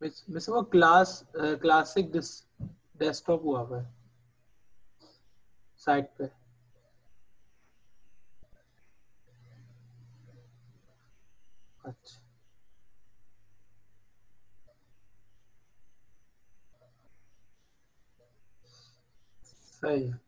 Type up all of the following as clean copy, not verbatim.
Miss वो classic desktop हुआ है साइट पे। अच्छा सही है।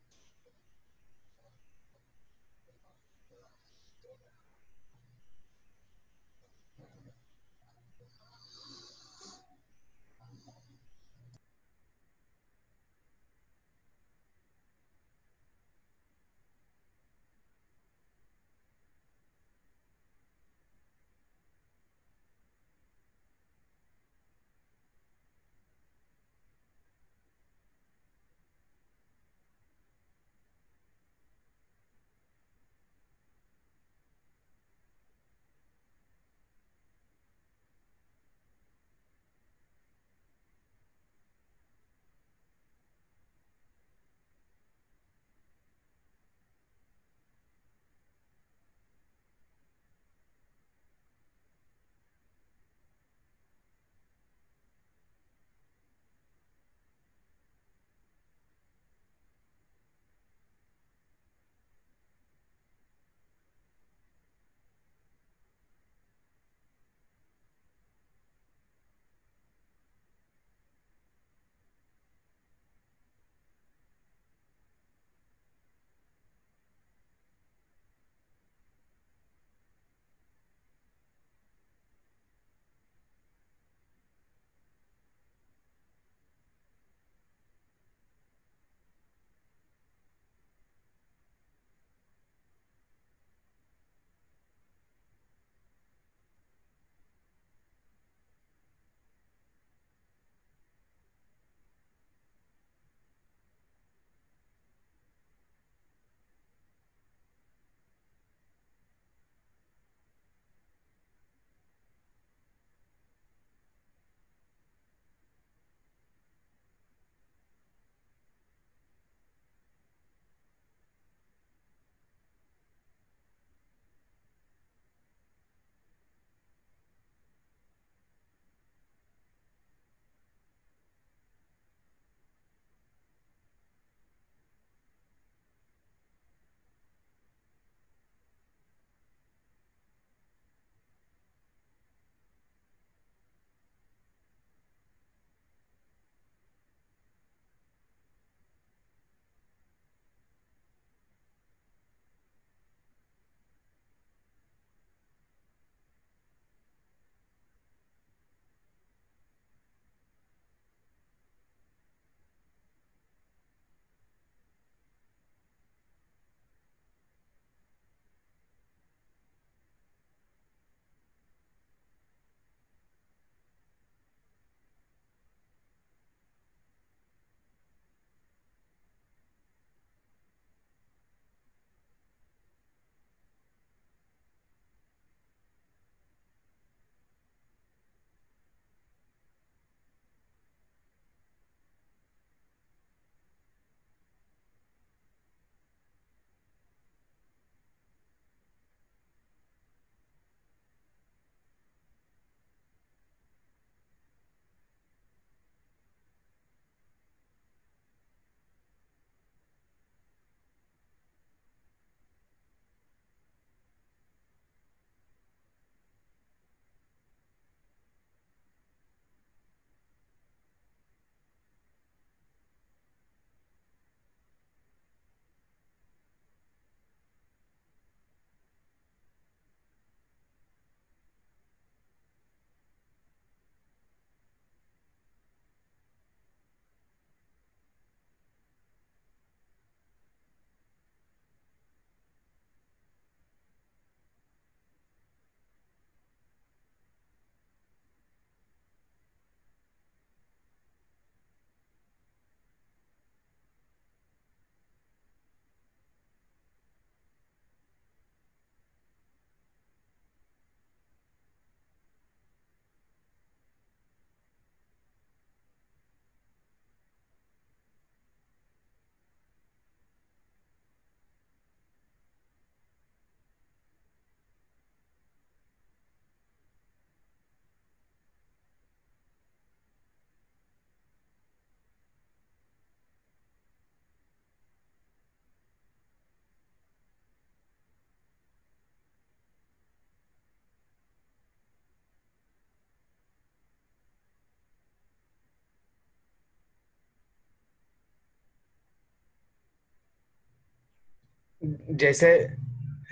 जैसे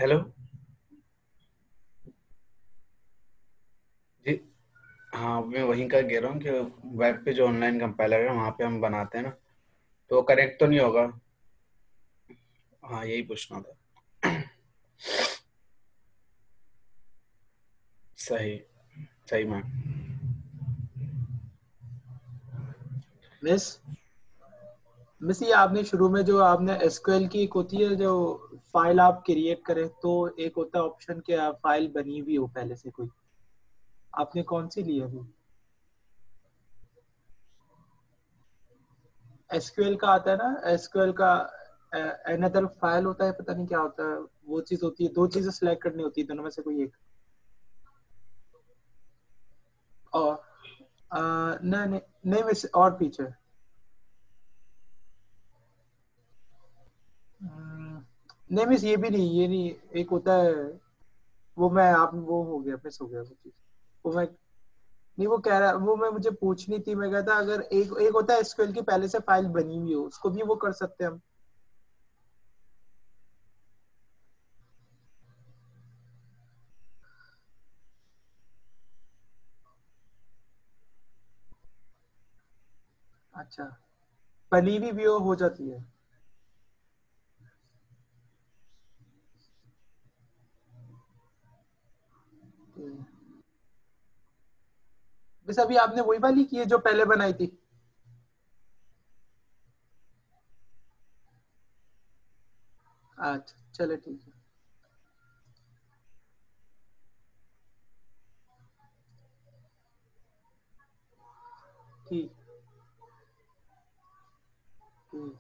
हेलो जी। हाँ, मैं वहीं का कह रहा हूँ कि वेब पे जो ऑनलाइन कंपाइलर है वहाँ पे हम बनाते हैं ना, तो वो करेक्ट तो नहीं होगा। हाँ, यही पूछना था। सही। सही मैम। मिस मिस ये आपने शुरू में जो आपने एसक्यूएल की एक होती है जो फाइल आप क्रिएट करें, तो एक होता है ऑप्शन के फाइल बनी हुई हो पहले से कोई, आपने कौन सी ली है वो? एसक्यूएल का आता है ना, एसक्यूएल का अनदर फाइल होता है, पता नहीं क्या होता है, वो चीज होती है, दो चीजें सिलेक्ट करनी होती है, दोनों में से कोई एक। और नहीं नहीं नहीं मिस, और पीछे। नहीं मिस, ये भी नहीं, ये नहीं, एक होता है, वो मैं आप वो हो गया, मिस हो गया वो चीज। वो मैं नहीं, वो कह रहा, वो मैं मुझे पूछनी थी, मैं कहता अगर एक एक होता है एसक्यूएल की पहले से फाइल बनी हुई हो, उसको भी वो कर सकते हैं हम? अच्छा, बनी हुई भी हो जाती है। हम्म। बस अभी आपने वही वाली की है जो पहले बनाई थी? अच्छा चलो ठीक है। ठीक। ठीक।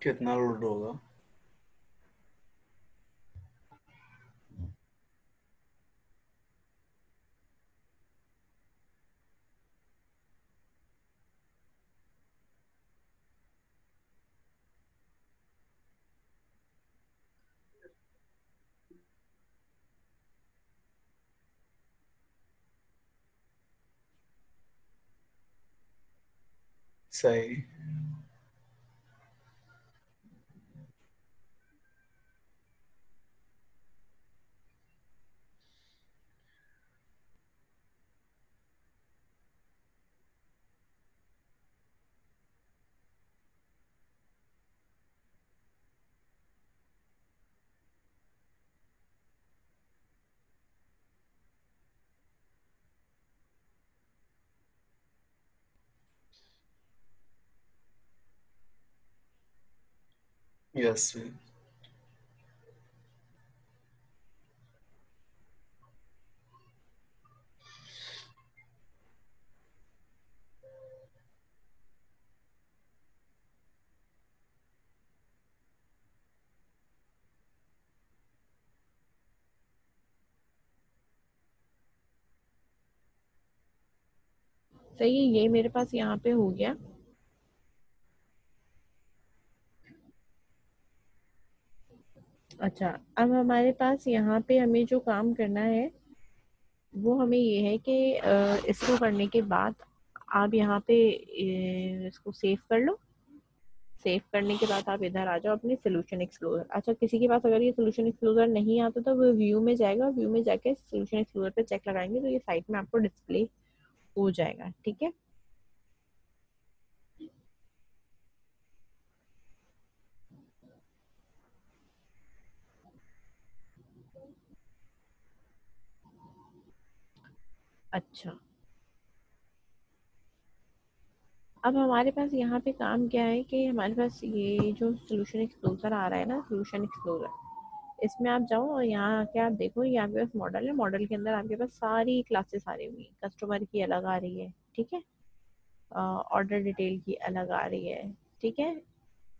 कितना लोड होगा? सही। यस। सही है, ये मेरे पास यहाँ पे हो गया। अच्छा, अब हमारे पास यहाँ पे हमें जो काम करना है वो हमें ये है कि इसको करने के बाद आप यहाँ पे इसको सेव कर लो। सेव करने के बाद आप इधर आ जाओ अपनी सोल्यूशन एक्सप्लोरर। अच्छा, किसी के पास अगर ये सोल्यूशन एक्सप्लोरर नहीं आता तो वो व्यू में जाएगा, व्यू में जाके सोल्यूशन एक्सप्लोरर पे चेक लगाएंगे तो ये साइट में आपको डिस्प्ले हो जाएगा। ठीक है, अच्छा, अब हमारे पास यहाँ पे काम क्या है कि हमारे पास ये जो सोल्यूशन एक्सप्लोरर आ रहा है ना, सोल्यूशन एक्सप्लोरर, इसमें आप जाओ और यहाँ आके आप देखो, ये आपके पास मॉडल है। मॉडल के अंदर आपके पास सारी क्लासेस आ रही हुई हैं। कस्टमर की अलग आ रही है, ठीक है, ऑर्डर डिटेल की अलग आ रही है, ठीक है,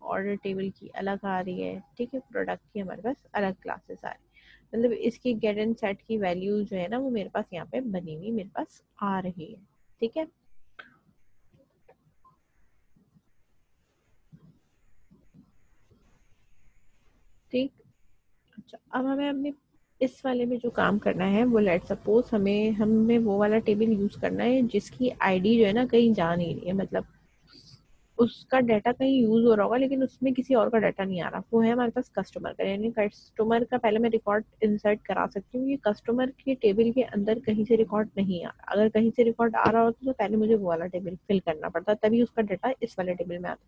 ऑर्डर टेबल की अलग आ रही है, ठीक है, प्रोडक्ट की हमारे पास अलग क्लासेस आ रही है। मतलब इसकी गेट एंड सेट की वैल्यू जो है ना वो मेरे पास यहाँ पे बनी हुई मेरे पास आ रही है। ठीक है, ठीक। अच्छा, अब हमें अपने इस वाले में जो काम करना है वो लेट सपोज हमें वो वाला टेबल यूज करना है जिसकी आईडी जो है ना कहीं जा नहीं रही है। मतलब उसका डाटा कहीं यूज हो रहा होगा लेकिन उसमें किसी और का डाटा नहीं आ रहा। वो है हमारे पास कस्टमर का, यानी कस्टमर का पहले मैं रिकॉर्ड इंसर्ट करा सकती हूँ। ये कस्टमर के टेबल के अंदर कहीं से रिकॉर्ड नहीं आ रहा। अगर कहीं से रिकॉर्ड आ रहा होता तो पहले मुझे वो वाला टेबल फिल करना पड़ता, तभी उसका डाटा इस वाले टेबल में आता।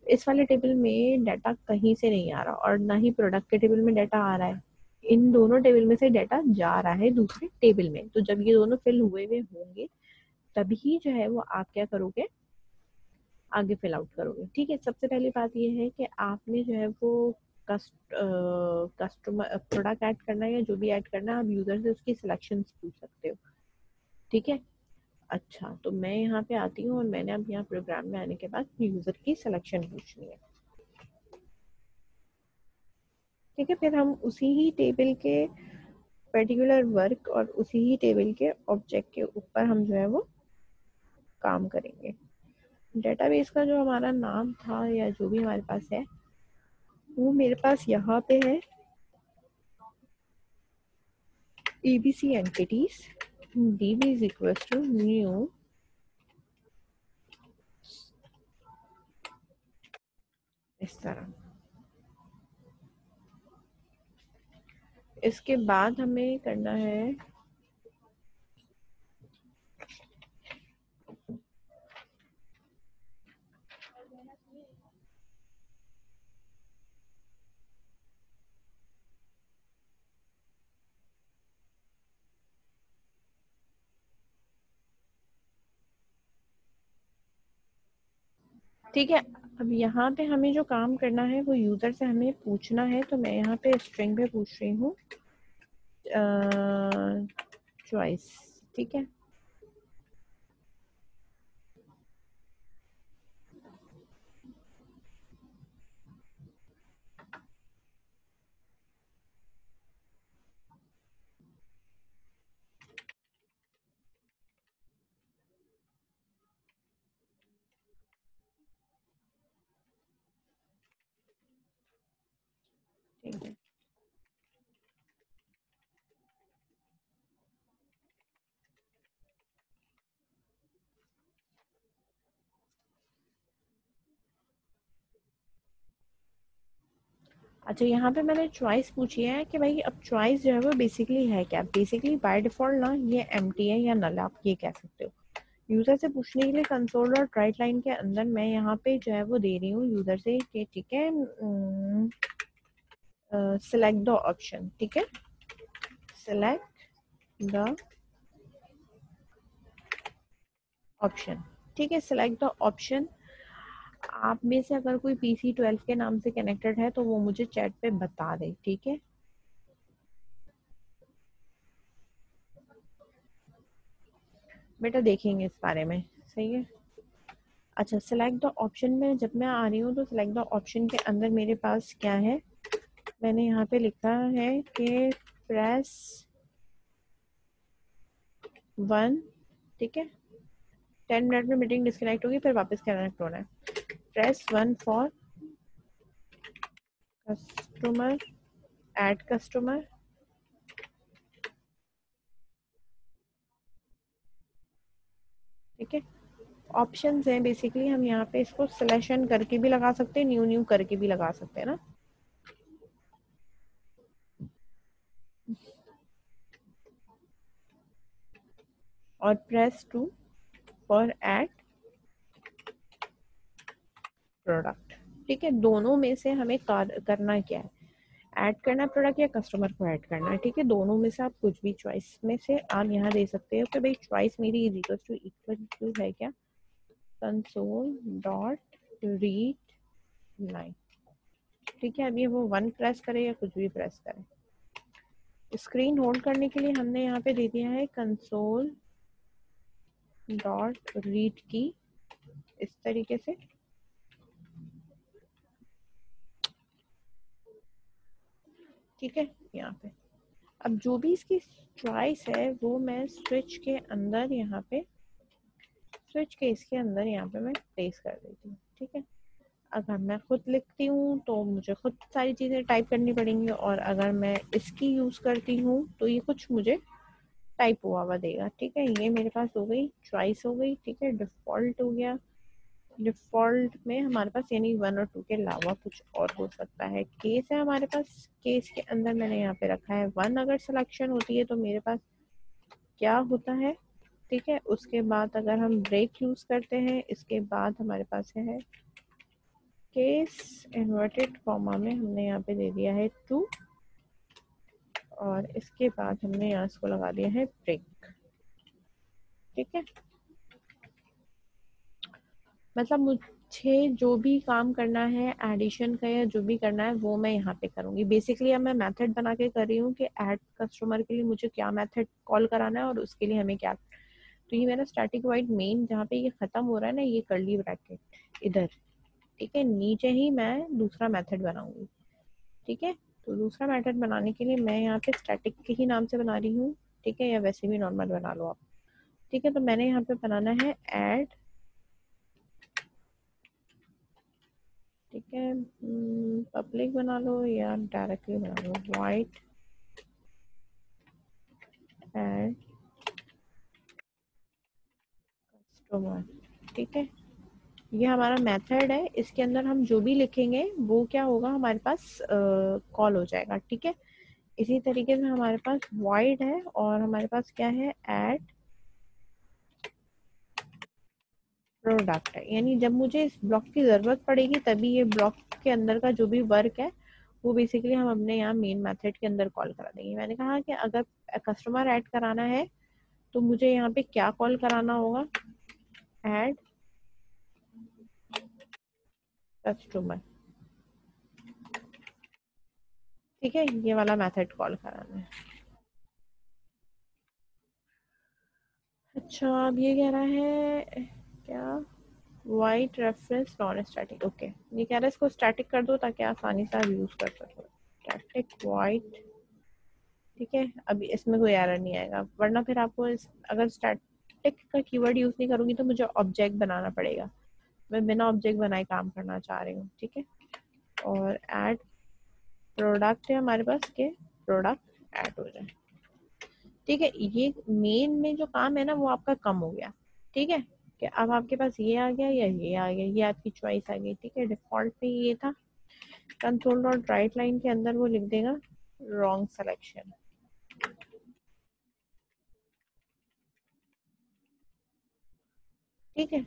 इस वाले टेबल में डाटा कहीं से नहीं आ रहा और ना ही प्रोडक्ट के टेबल में डाटा आ रहा है। इन दोनों टेबल में से डाटा जा रहा है दूसरे टेबल में। तो जब ये दोनों फिल हुए हुए होंगे तभी जो है वो आप क्या करोगे, आगे फिल आउट करोगे। ठीक है, सबसे पहली बात ये है कि आपने जो है वो कस्टमर प्रोडक्ट ऐड करना है या जो भी ऐड करना है, आप यूजर से उसकी सिलेक्शन पूछ सकते हो। ठीक है, अच्छा, तो मैं यहाँ पे आती हूँ और मैंने अब यहाँ प्रोग्राम में आने के बाद यूजर की सिलेक्शन पूछनी है। ठीक है, फिर हम उसी ही टेबल के पर्टिकुलर वर्क और उसी ही टेबल के ऑब्जेक्ट के ऊपर हम जो है वो काम करेंगे। डेटाबेस का जो हमारा नाम था या जो भी हमारे पास है वो मेरे पास यहाँ पे है, abc entities db is equals to new, इस तरह। इसके बाद हमें करना है ठीक है, अब यहाँ पे हमें जो काम करना है वो यूजर से हमें पूछना है। तो मैं यहाँ पे स्ट्रिंग पे पूछ रही हूँ चॉइस। ठीक है, ठीक है। अच्छा, यहाँ पे मैंने चॉइस पूछी है कि भाई अब चॉइस जो है वो बेसिकली है क्या। बेसिकली बाय डिफॉल्ट ना ये एम्प्टी है या नल, आप ये कह सकते हो। यूजर से पूछने के लिए कंसोल और राइट लाइन के अंदर मैं यहाँ पे जो है वो दे रही हूँ यूजर से कि ठीक है, सिलेक्ट द ऑप्शन। ठीक है, सिलेक्ट द ऑप्शन। ठीक है, सिलेक्ट द ऑप्शन। आप में से अगर कोई PC12 के नाम से कनेक्टेड है तो वो मुझे चैट पे बता दे। ठीक है, बेटा देखेंगे इस बारे में। सही है, अच्छा, सिलेक्ट द ऑप्शन में जब मैं आ रही हूँ तो सिलेक्ट द ऑप्शन के अंदर मेरे पास क्या है, मैंने यहाँ पे लिखा है कि प्रेस 1। ठीक है, 10 मिनट में मीटिंग डिस्कनेक्ट होगी, फिर वापस कनेक्ट होना है। Press 1 for customer, add customer, ठीक है। ऑप्शंस हैं बेसिकली, हम यहाँ पे इसको सिलेक्शन करके भी लगा सकते हैं, न्यू करके भी लगा सकते हैं ना। और प्रेस 2 फॉर ऐड प्रोडक्ट, ठीक है। दोनों में से हमें करना क्या है, ऐड करना है प्रोडक्ट या कस्टमर को ऐड करना है, ठीक है। दोनों में से आप कुछ भी चॉइस में से आप यहाँ दे सकते हो कि भाई चॉइस मेरी इक्वल टू है क्या, कंसोल डॉट रीड लाइन, ठीक है। अभी वो 1 प्रेस करे या कुछ भी प्रेस करे। स्क्रीन होल्ड करने के लिए हमने यहाँ पे दे दिया है कंसोल डॉट रीड की, इस तरीके से, ठीक है। यहाँ पे अब जो भी इसकी चॉइस है वो मैं स्विच के अंदर यहाँ पे, स्विच केस के अंदर यहाँ पे मैं प्लेस कर देती हूँ, ठीक है। अगर मैं खुद लिखती हूँ तो मुझे खुद सारी चीज़ें टाइप करनी पड़ेंगी, और अगर मैं इसकी यूज़ करती हूँ तो ये कुछ मुझे टाइप हुआ देगा, ठीक है। ये मेरे पास हो गई चॉइस, हो गई, ठीक है। डिफ़ॉल्ट हो गया, डिफ़ॉल्ट में हमारे पास यानी 1 और 2 के अलावा कुछ और हो सकता है। केस है हमारे पास, केस के अंदर मैंने यहाँ पे रखा है 1, अगर सिलेक्शन होती है तो मेरे पास क्या होता है, ठीक है। उसके बाद अगर हम ब्रेक यूज़ करते हैं, इसके बाद हमारे पास है केस इन्वर्टेड कॉमा में हमने यहाँ पे दे दिया है 2, और इसके बाद हमने यहाँ इसको लगा दिया है ब्रेक, ठीक है। मतलब मुझे जो भी काम करना है एडिशन का या जो भी करना है वो मैं यहाँ पे करूँगी। बेसिकली अब मैं मेथड बना के कर रही हूँ कि ऐड कस्टमर के लिए मुझे क्या मेथड कॉल कराना है और उसके लिए हमें क्या। तो ये मेरा स्टैटिक वॉइड मेन जहाँ पे ये खत्म हो रहा है ना, ये कर्ली ब्रैकेट इधर, ठीक है। नीचे ही मैं दूसरा मेथड बनाऊंगी, ठीक है। तो दूसरा मेथड बनाने के लिए मैं यहाँ पे स्टैटिक के ही नाम से बना रही हूँ, ठीक है, या वैसे भी नॉर्मल बना लो आप, ठीक है। तो मैंने यहाँ पे बनाना है ऐड, ठीक है, पब्लिक बना लो या डायरेक्टली बना लो, वाइट ऐड कस्टमर, ठीक है। ये हमारा मेथड है, इसके अंदर हम जो भी लिखेंगे वो क्या होगा हमारे पास कॉल हो जाएगा, ठीक है। इसी तरीके से हमारे पास void है और हमारे पास क्या है, ऐड प्रोडक्ट है। यानी जब मुझे इस ब्लॉक की जरूरत पड़ेगी तभी ये ब्लॉक के अंदर का जो भी वर्क है वो बेसिकली हम अपने यहाँ मेन मेथड के अंदर कॉल करा देंगे। मैंने कहा कि अगर कस्टमर ऐड कराना है तो मुझे यहाँ पे क्या कॉल कराना होगा, ऐड कस्टमर, ठीक है। ये वाला मेथड कॉल कराना है। अच्छा, अब ये कह रहा है क्या, white reference non static, okay. ये कह रहा है इसको स्टैटिक कर दो ताकि आसानी से आप यूज कर सको, स्टैटिक वाइट, ठीक है। अभी इसमें कोई एरर नहीं आएगा, वरना फिर आपको अगर स्टैटिक का कीवर्ड यूज नहीं करूंगी तो मुझे ऑब्जेक्ट बनाना पड़ेगा। मैं बिना ऑब्जेक्ट बनाए काम करना चाह रही हूँ, ठीक है। और ऐड प्रोडक्ट है हमारे पास के प्रोडक्ट ऐड हो जाए, ठीक है। ये मेन में जो काम है ना वो आपका कम हो गया, ठीक है। कि अब आपके पास ये आ गया या ये आ गया, ये आपकी चॉइस आ गई, ठीक है। डिफॉल्ट में ये था, कंसोल डॉट राइट लाइन के अंदर वो लिख देगा रॉन्ग सिलेक्शन, ठीक है।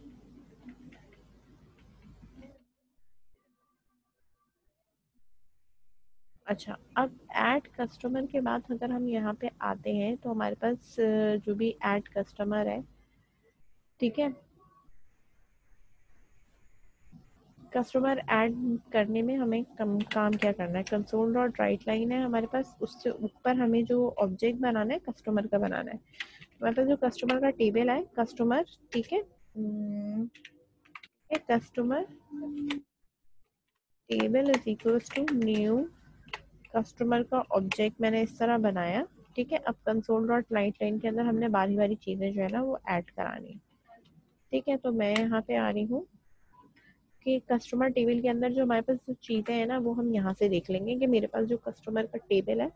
अच्छा, अब ऐड कस्टमर के बाद अगर हम यहाँ पे आते हैं तो हमारे पास जो भी ऐड कस्टमर है, ठीक है, कस्टमर ऐड करने में हमें काम क्या करना है, कंसोल डॉट राइट लाइन है हमारे पास, उससे ऊपर हमें जो ऑब्जेक्ट बनाना है कस्टमर का बनाना है। हमारे पास जो कस्टमर का टेबल है कस्टमर, ठीक है, customer table is equals to new customer का ऑब्जेक्ट मैंने इस तरह बनाया, ठीक है। अब कंसोल डॉट राइट लाइन के अंदर हमने बारी बारी चीजें जो है ना वो ऐड करानी, ठीक है, तो मैं यहाँ पे आ रही हूँ कि कस्टमर टेबल के अंदर जो हमारे पास जो चीज़ें हैं ना वो हम यहाँ से देख लेंगे कि मेरे पास जो कस्टमर का टेबल है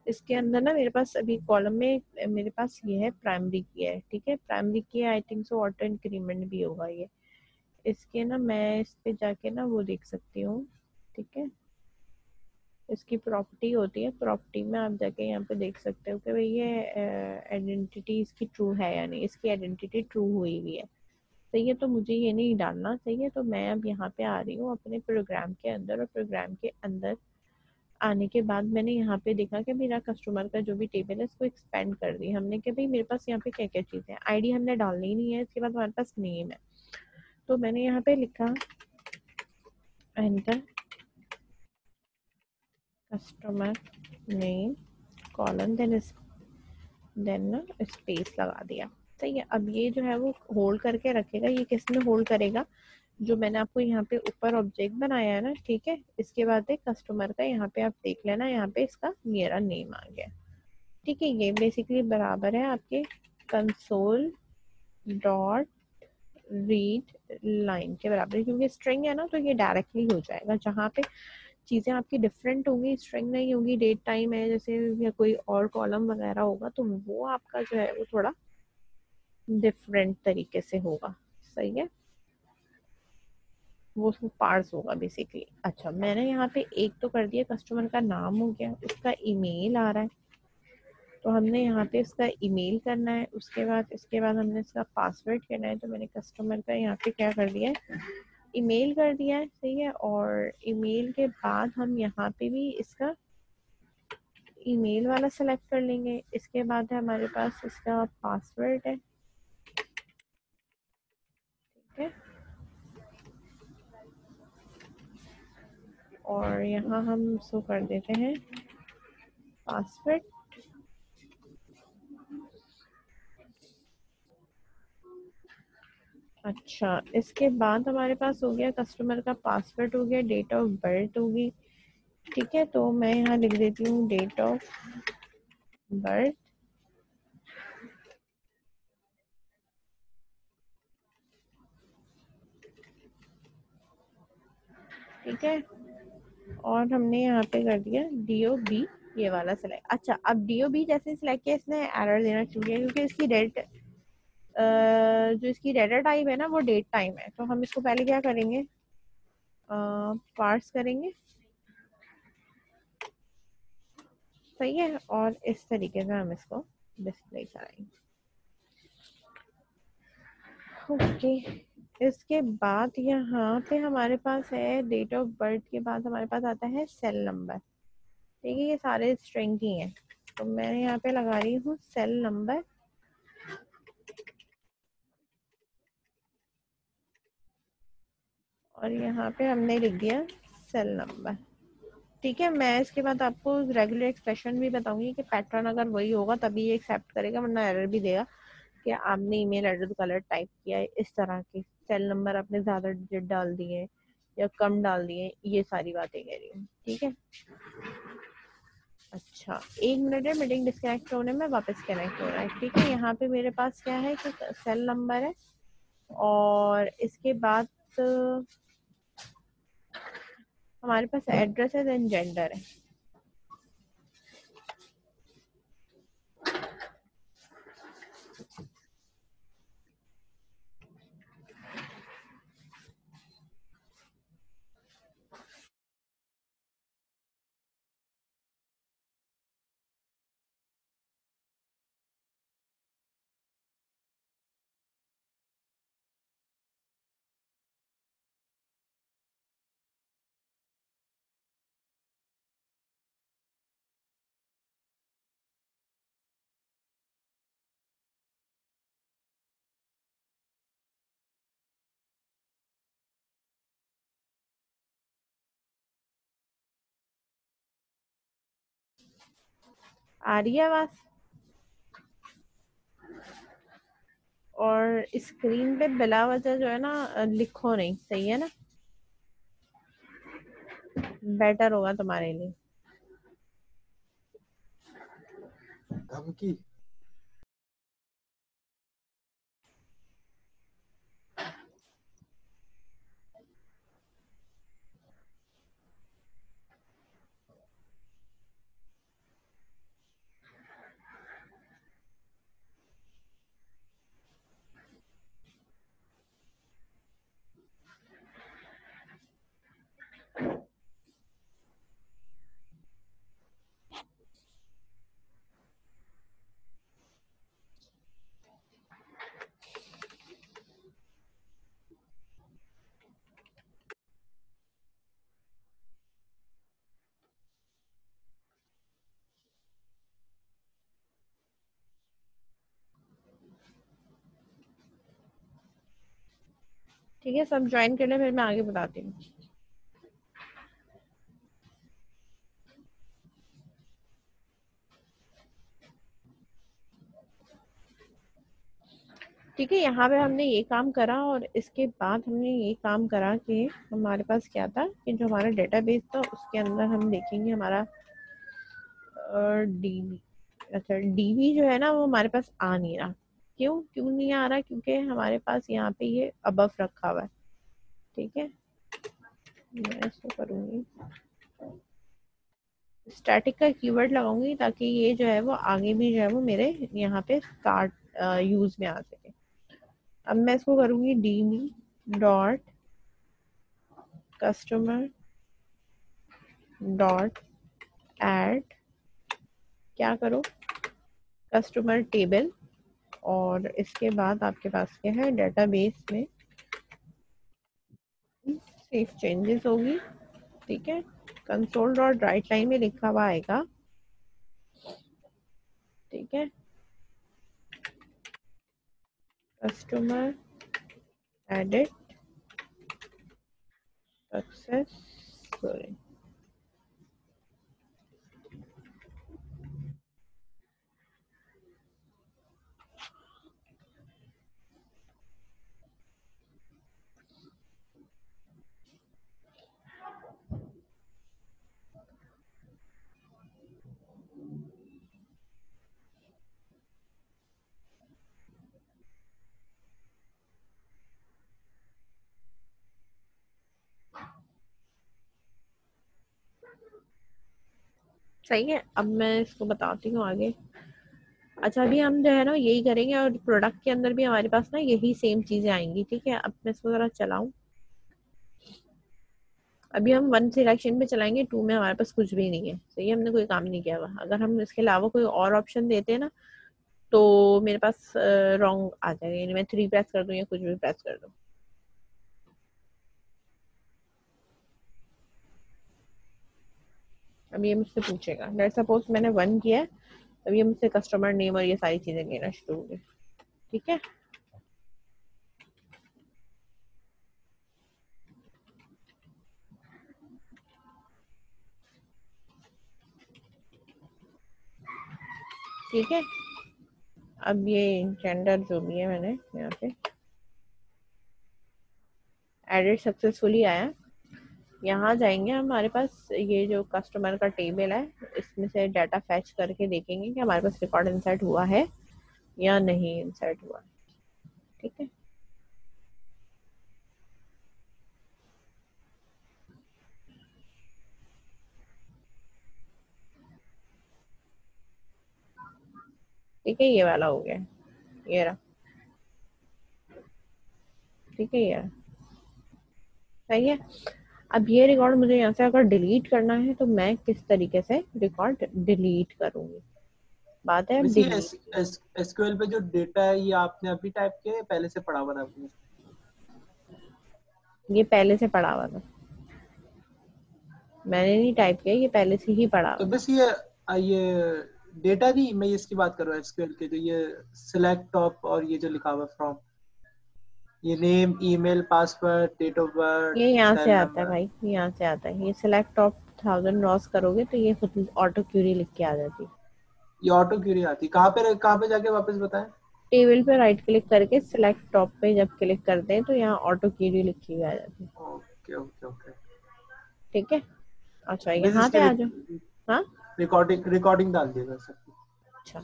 इसके अंदर ना मेरे पास अभी कॉलम में मेरे पास ये है प्राइमरी की है, ठीक है, प्राइमरी की I think so auto increment भी होगा ये, इसके ना मैं इस पे जाके ना वो देख सकती हूँ, ठीक है, इसकी प्रॉपर्टी होती है, प्रॉपर्टी में आप जाके यहाँ पे देख सकते हो कि भाई ये आइडेंटिटी इसकी ट्रू है या नहीं, इसकी आइडेंटिटी ट्रू हुई हुई है, सही है, तो मुझे ये नहीं डालना, सही है, तो मैं अब यहाँ पे आ रही हूँ अपने प्रोग्राम के अंदर, और प्रोग्राम के अंदर आने के बाद मैंने यहाँ पे देखा कि मेरा कस्टमर का जो भी टेबल है इसको एक्सपेंड कर दी हमने कि भाई मेरे पास यहाँ पे क्या क्या चीज़ें हैं, आईडी हमने डालनी ही नहीं है, इसके बाद हमारे पास नेम है, तो मैंने यहाँ पे लिखा enter customer name colon then ना स्पेस लगा दिया, सही है। अब ये जो है वो होल्ड करके रखेगा, ये किस में होल्ड करेगा, जो मैंने आपको यहाँ पे ऊपर ऑब्जेक्ट बनाया है ना, ठीक है, इसके बाद एक कस्टमर का यहाँ पे आप देख लेना, यहाँ पे इसका मेरा नेम आ गया, ठीक है, ये बेसिकली बराबर है आपके कंसोल डॉट रीड लाइन के बराबर है, क्योंकि स्ट्रिंग है ना तो ये डायरेक्टली हो जाएगा, जहाँ पे चीज़ें आपकी डिफरेंट होंगी, स्ट्रिंग नहीं होगी, डेट टाइम है जैसे या कोई और कॉलम वगैरह होगा तो वो आपका जो है वो थोड़ा डिफरेंट तरीके से होगा, सही है, वो उसमें पार्स होगा बेसिकली। अच्छा, मैंने यहाँ पे एक तो कर दिया, कस्टमर का नाम हो गया, उसका ईमेल आ रहा है तो हमने यहाँ पे इसका ईमेल करना है, उसके बाद इसके बाद हमने इसका पासवर्ड करना है, तो मैंने कस्टमर का यहाँ पे क्या कर दिया है, ईमेल कर दिया है, सही है, और ईमेल के बाद हम यहाँ पे भी इसका ईमेल वाला सेलेक्ट कर लेंगे, इसके बाद है हमारे पास इसका पासवर्ड है, ठीक है, और यहाँ हम इसको कर देते हैं पासवर्ड, अच्छा, इसके बाद हमारे पास हो गया कस्टमर का पासवर्ड, हो गया डेट ऑफ बर्थ होगी, ठीक है, तो मैं यहाँ लिख देती हूँ डेट ऑफ बर्थ, ठीक है, और हमने यहाँ पे कर दिया DOB ये वाला सिलेक्ट। अच्छा, अब DOB जैसे सिलेक्ट किया इसने एरर देना शुरू किया क्योंकि इसकी डेट जो इसकी डेटा टाइप है ना वो डेट टाइम है, तो हम इसको पहले क्या करेंगे, पार्स करेंगे, सही है, और इस तरीके से हम इसको डिस्प्ले कराएंगे, ओके। इसके बाद यहाँ पे हमारे पास है डेट ऑफ बर्थ के बाद हमारे पास आता है सेल नंबर, ठीक है, ये सारे स्ट्रिंग ही हैं, तो मैं यहाँ पे लगा रही हूँ सेल नंबर, और यहाँ पे हमने लिख दिया सेल नंबर, ठीक है। मैं इसके बाद आपको रेगुलर एक्सप्रेशन भी बताऊंगी कि पैटर्न अगर वही होगा तभी ये एक्सेप्ट करेगा, वरना एरर भी देगा कि आपने ईमेल एड्रेस गलत टाइप किया है, इस तरह के सेल नंबर आपने ज्यादा डिजिट डाल दिए या कम डाल दिए, ये सारी बातें कह रही हूँ, ठीक है। अच्छा, 1 मिनट है, मीटिंग डिस्कनेक्ट होने में वापस कनेक्ट हो रहा है, ठीक है, यहाँ पे मेरे पास क्या है कि सेल नंबर है, और इसके बाद हमारे पास एड्रेस है, देन जेंडर है, आ रही है आवाज, और स्क्रीन पे बिला वजह जो है ना लिखो नहीं, सही है ना, बेटर होगा तुम्हारे लिए। धमकी ठीक है, सब ज्वाइन कर ले, फिर मैं आगे बताती हूँ। ठीक है, यहाँ पे हमने ये काम करा और इसके बाद हमने ये काम करा कि हमारे पास क्या था कि जो हमारा डेटाबेस था उसके अंदर हम देखेंगे हमारा डीबी। अच्छा, डीबी जो है ना वो हमारे पास आ नहीं रहा। क्यों नहीं आ रहा? क्योंकि हमारे पास यहाँ पे ये अबव रखा हुआ है। ठीक है, मैं इसको करूँगी, स्टैटिक का कीवर्ड लगाऊंगी ताकि ये जो है वो आगे भी जो है वो मेरे यहाँ पे स्टार्ट यूज में आ सके। अब मैं इसको करूँगी dB dot customer dot add, क्या करो, कस्टमर टेबल, और इसके बाद आपके पास क्या है, डेटाबेस में सेव चेंजेस होगी। ठीक है, कंसोल डॉट राइट लाइन में लिखा हुआ आएगा। ठीक है, कस्टमर एडिट सक्सेसफुल। सही है, अब मैं इसको बताती हूँ आगे। अच्छा, अभी हम जो है ना यही करेंगे और प्रोडक्ट के अंदर भी हमारे पास ना यही सेम चीजें आएंगी। ठीक है, अब मैं इसको जरा चलाऊं। अभी हम 1 सिलेक्शन पे चलाएंगे, 2 में हमारे पास कुछ भी नहीं है। सही है, हमने कोई काम नहीं किया हुआ। अगर हम इसके अलावा कोई और ऑप्शन देते हैं ना तो मेरे पास रॉन्ग आ जाएगा, यानी मैं 3 प्रेस कर दूं या कुछ भी प्रेस कर दूं। अब ये मुझसे पूछेगा, लेट सपोज मैंने 1 किया है, अब ये मुझसे कस्टमर नेम और ये सारी चीजें लेना शुरू हो गई। ठीक है, ठीक है, अब ये जेंडर जो भी है मैंने यहाँ पे एडिट सक्सेसफुली आया। यहाँ जाएंगे, हमारे पास ये जो कस्टमर का टेबल है इसमें से डाटा फैच करके देखेंगे कि हमारे पास रिकॉर्ड इंसर्ट हुआ है या नहीं इंसर्ट हुआ। ठीक है, ठीक है, ये वाला हो गया, ये रहा। ठीक है, ये रहा। सही है, अब ये रिकॉर्ड मुझे यहाँ से अगर डिलीट करना है तो मैं किस तरीके से रिकॉर्ड डिलीट करूंगी? बात है अब वैसे डिलीट की। एसक्यूएल पे जो डेटा है ये आपने अभी टाइप किया है, पहले से पढ़ा हुआ था आपने? ये पहले से पढ़ा हुआ था, मैंने नहीं टाइप किया, ये पहले से ही पढ़ा तो हुआ था। बस ये डेटा नहीं, मैं इसकी बात कर रहा हूँ एसक्यूएल के, जो ये सिलेक्ट टॉप और ये जो लिखा हुआ फ्रॉम, ये name, email, password, date of birth, ये यहाँ से सेल आता है नंबर। भाई, ये यहाँ से आता है। ये सिलेक्ट टॉप 1000 रॉस करोगे तो ये खुद ऑटो क्यूरी लिख के आ जाती है। ये ऑटो क्यूरी आती कहाँ पे जाके वापस बताएं? टेबल पे राइट क्लिक करके सिलेक्ट टॉप पे जब क्लिक करते हैं तो यहाँ ऑटो क्यूरी लिखी हुई आ जाती है। Okay okay okay. ठीक है, अच्छा बस यहाँ इसकी पे आ जाओ। हाँ, रिकॉर्डिंग डाल दिएगा सर। अच्छा,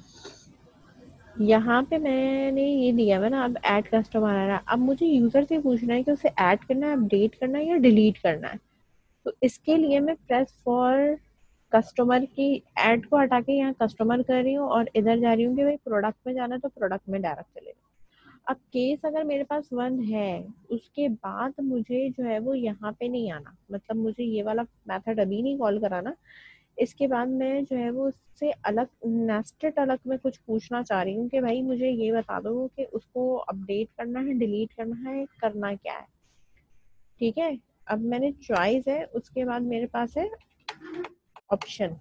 यहाँ पे मैंने ये दिया हुआ ना, अब ऐड कस्टमर आ रहा है। अब मुझे यूजर से पूछना है कि उसे ऐड करना है, अपडेट करना है या डिलीट करना है। तो इसके लिए मैं प्रेस फॉर कस्टमर की ऐड को हटा के यहाँ कस्टमर कर रही हूँ और इधर जा रही हूँ कि भाई प्रोडक्ट में जाना है तो प्रोडक्ट में डायरेक्ट चले जाओ। अब केस अगर मेरे पास 1 है, उसके बाद मुझे जो है वो यहाँ पे नहीं आना, मतलब मुझे ये वाला मेथड अभी नहीं कॉल कराना। इसके बाद मैं जो है वो उससे अलग नेस्टेड अलग में कुछ पूछना चाह रही हूँ कि भाई मुझे ये बता दो कि उसको अपडेट करना है, डिलीट करना है, करना क्या है। ठीक है, अब मैंने चॉइस है, उसके बाद मेरे पास है ऑप्शन।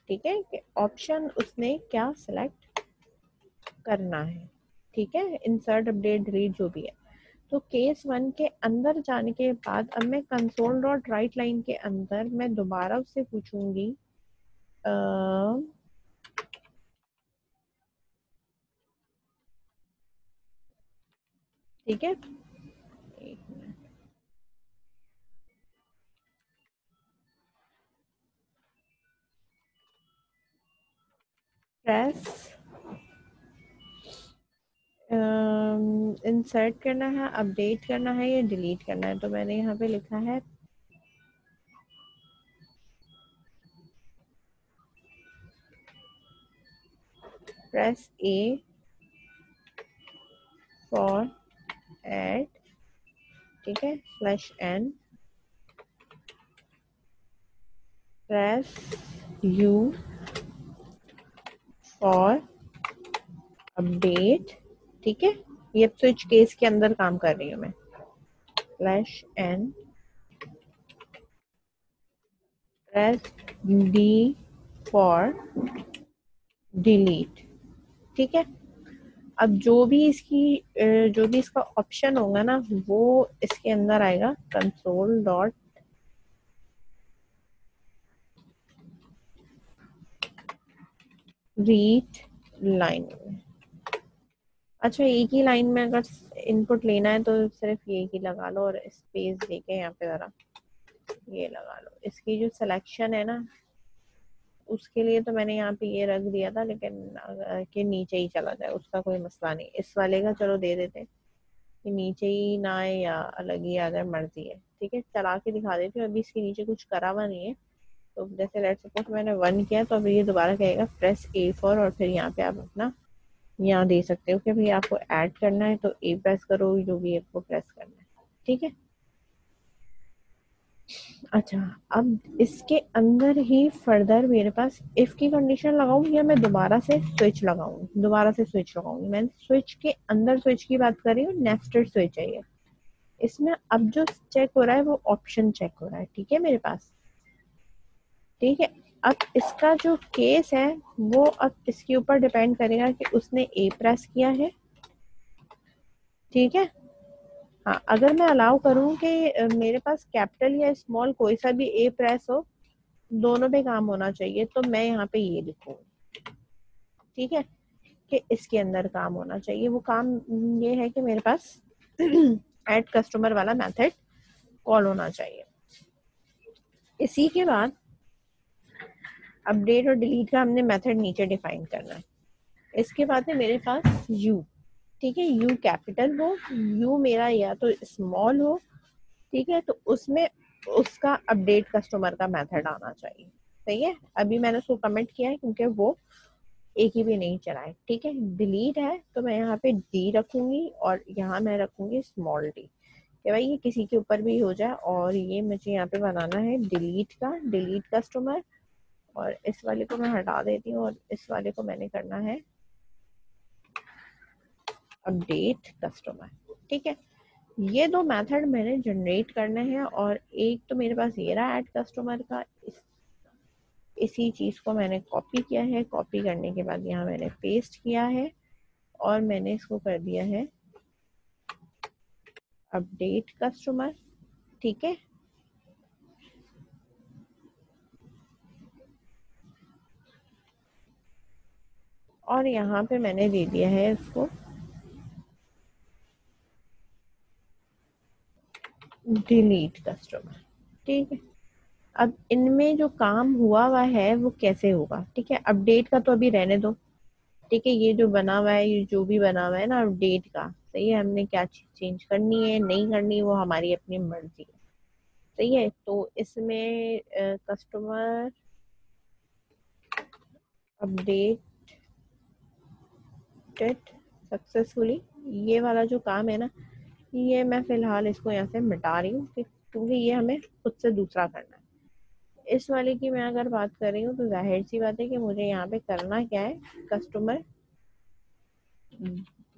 ठीक है, कि ऑप्शन उसने क्या सिलेक्ट करना है। ठीक है, इंसर्ट, अपडेट, डिलीट जो भी है। तो केस 1 के अंदर जाने के बाद अब मैं कंसोल डॉट राइट लाइन के अंदर मैं दोबारा उससे पूछूंगी ठीक है, एक मिनट, प्रेस इंसर्ट करना है, अपडेट करना है या डिलीट करना है। तो मैंने यहाँ पे लिखा है प्रेस A फॉर ऐड, ठीक है, /n, press U for update, ठीक है। ये स्विच केस के अंदर काम कर रही हूँ मैं, /n, press D for delete, ठीक है। अब जो भी इसका ऑप्शन होगा ना वो इसके अंदर आएगा, कंसोल डॉट रीड लाइन में। अच्छा, एक ही लाइन में अगर इनपुट लेना है तो सिर्फ ये ही लगा लो और स्पेस देके यहाँ पे जरा ये लगा लो। इसकी जो सिलेक्शन है ना उसके लिए तो मैंने यहाँ पे ये रख दिया था, लेकिन के नीचे ही चला जाए उसका कोई मसला नहीं। इस वाले का चलो दे देते हैं कि नीचे ही ना आए या अलग ही आ जाए, मर्जी है, ठीक है। चला के दिखा देती हूँ, अभी इसके नीचे कुछ करा हुआ नहीं है। तो जैसे लेट सपोज मैंने 1 किया तो अभी ये दोबारा कहेगा प्रेस A फॉर, और फिर यहाँ पे आप अपना यहाँ दे सकते हो कि भाई आपको ऐड करना है तो A प्रेस करो, जो भी आपको प्रेस करना है, ठीक है। अच्छा, अब इसके अंदर ही फर्दर मेरे पास इफ की कंडीशन लगाऊं या मैं दोबारा से स्विच लगाऊंगी। मैं स्विच के अंदर स्विच की बात कर रही हूँ, नेस्टेड स्विच है ये। इसमें अब जो चेक हो रहा है वो ऑप्शन चेक हो रहा है, ठीक है मेरे पास, ठीक है। अब इसका जो केस है वो अब इसके ऊपर डिपेंड करेगा कि उसने A प्रेस किया है, ठीक है। हाँ, अगर मैं अलाउ करूँ कि मेरे पास कैपिटल या स्मॉल कोई सा भी A प्रेस हो, दोनों पे काम होना चाहिए, तो मैं यहाँ पे ये लिखूंगी, ठीक है, कि इसके अंदर काम होना चाहिए। वो काम ये है कि मेरे पास ऐड कस्टमर वाला मेथड कॉल होना चाहिए। इसी के बाद अपडेट और डिलीट का हमने मेथड नीचे डिफाइन करना है। इसके बाद है मेरे पास यू, ठीक है, यू कैपिटल हो, यू मेरा या तो स्मॉल हो, ठीक है, तो उसमें उसका अपडेट कस्टमर का मेथड आना चाहिए, सही है। अभी मैंने उसको कमेंट किया है क्योंकि वो एक ही भी नहीं चला है, ठीक है। डिलीट है तो मैं यहाँ पे डी रखूंगी और यहाँ मैं रखूंगी स्मॉल डी, कि भाई ये किसी के ऊपर भी हो जाए। और ये मुझे यहाँ पे बनाना है डिलीट कस्टमर, और इस वाले को मैं हटा देती हूँ और इस वाले को मैंने करना है अपडेट कस्टमर, ठीक है। ये दो मेथड मैंने जनरेट करने हैं, और एक तो मेरे पास ये रहा ऐड कस्टमर का। इसी चीज को मैंने कॉपी किया है, कॉपी करने के बाद यहाँ मैंने पेस्ट किया है और मैंने इसको कर दिया है अपडेट कस्टमर, ठीक है। और यहाँ पे मैंने दे दिया है इसको डिलीट कस्टमर, ठीक है। अब इनमें जो काम हुआ है वो कैसे होगा, ठीक है। अपडेट का तो अभी रहने दो, ठीक है। ये जो बना हुआ है, ये जो भी बना हुआ है ना अपडेट का, सही है। हमने क्या चेंज करनी है नहीं करनी वो हमारी अपनी मर्जी है, सही है। तो इसमें कस्टमर अपडेटेड सक्सेसफुली, ये वाला जो काम है ना, ये मैं फिलहाल इसको यहाँ से मिटा रही हूँ क्योंकि ये हमें खुद से दूसरा करना है। इस वाले की मैं अगर बात कर रही हूँ तो जाहिर सी बात है कि मुझे यहाँ पे करना क्या है, कस्टमर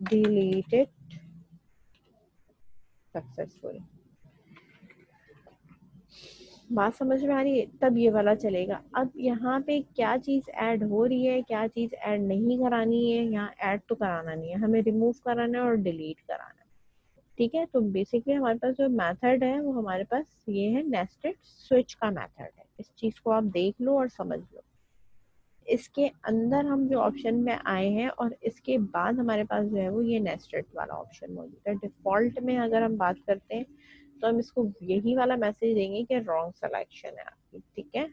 डिलीटेड सक्सेसफुल। बात समझ में आ रही है? तब ये वाला चलेगा। अब यहाँ पे क्या चीज ऐड हो रही है, क्या चीज ऐड नहीं करानी है, यहाँ ऐड तो कराना नहीं है, हमें रिमूव कराना है और डिलीट कराना है, ठीक है। तो बेसिकली हमारे पास जो मेथड है वो हमारे पास ये है, नेस्टेड स्विच का मेथड है। इस चीज को आप देख लो और समझ लो। इसके अंदर हम जो ऑप्शन में आए हैं और इसके बाद हमारे पास जो है वो ये नेस्टेड वाला ऑप्शन मौजूद है। डिफॉल्ट में अगर हम बात करते हैं तो हम इसको यही वाला मैसेज देंगे कि रॉन्ग सिलेक्शन है आपकी, ठीक है।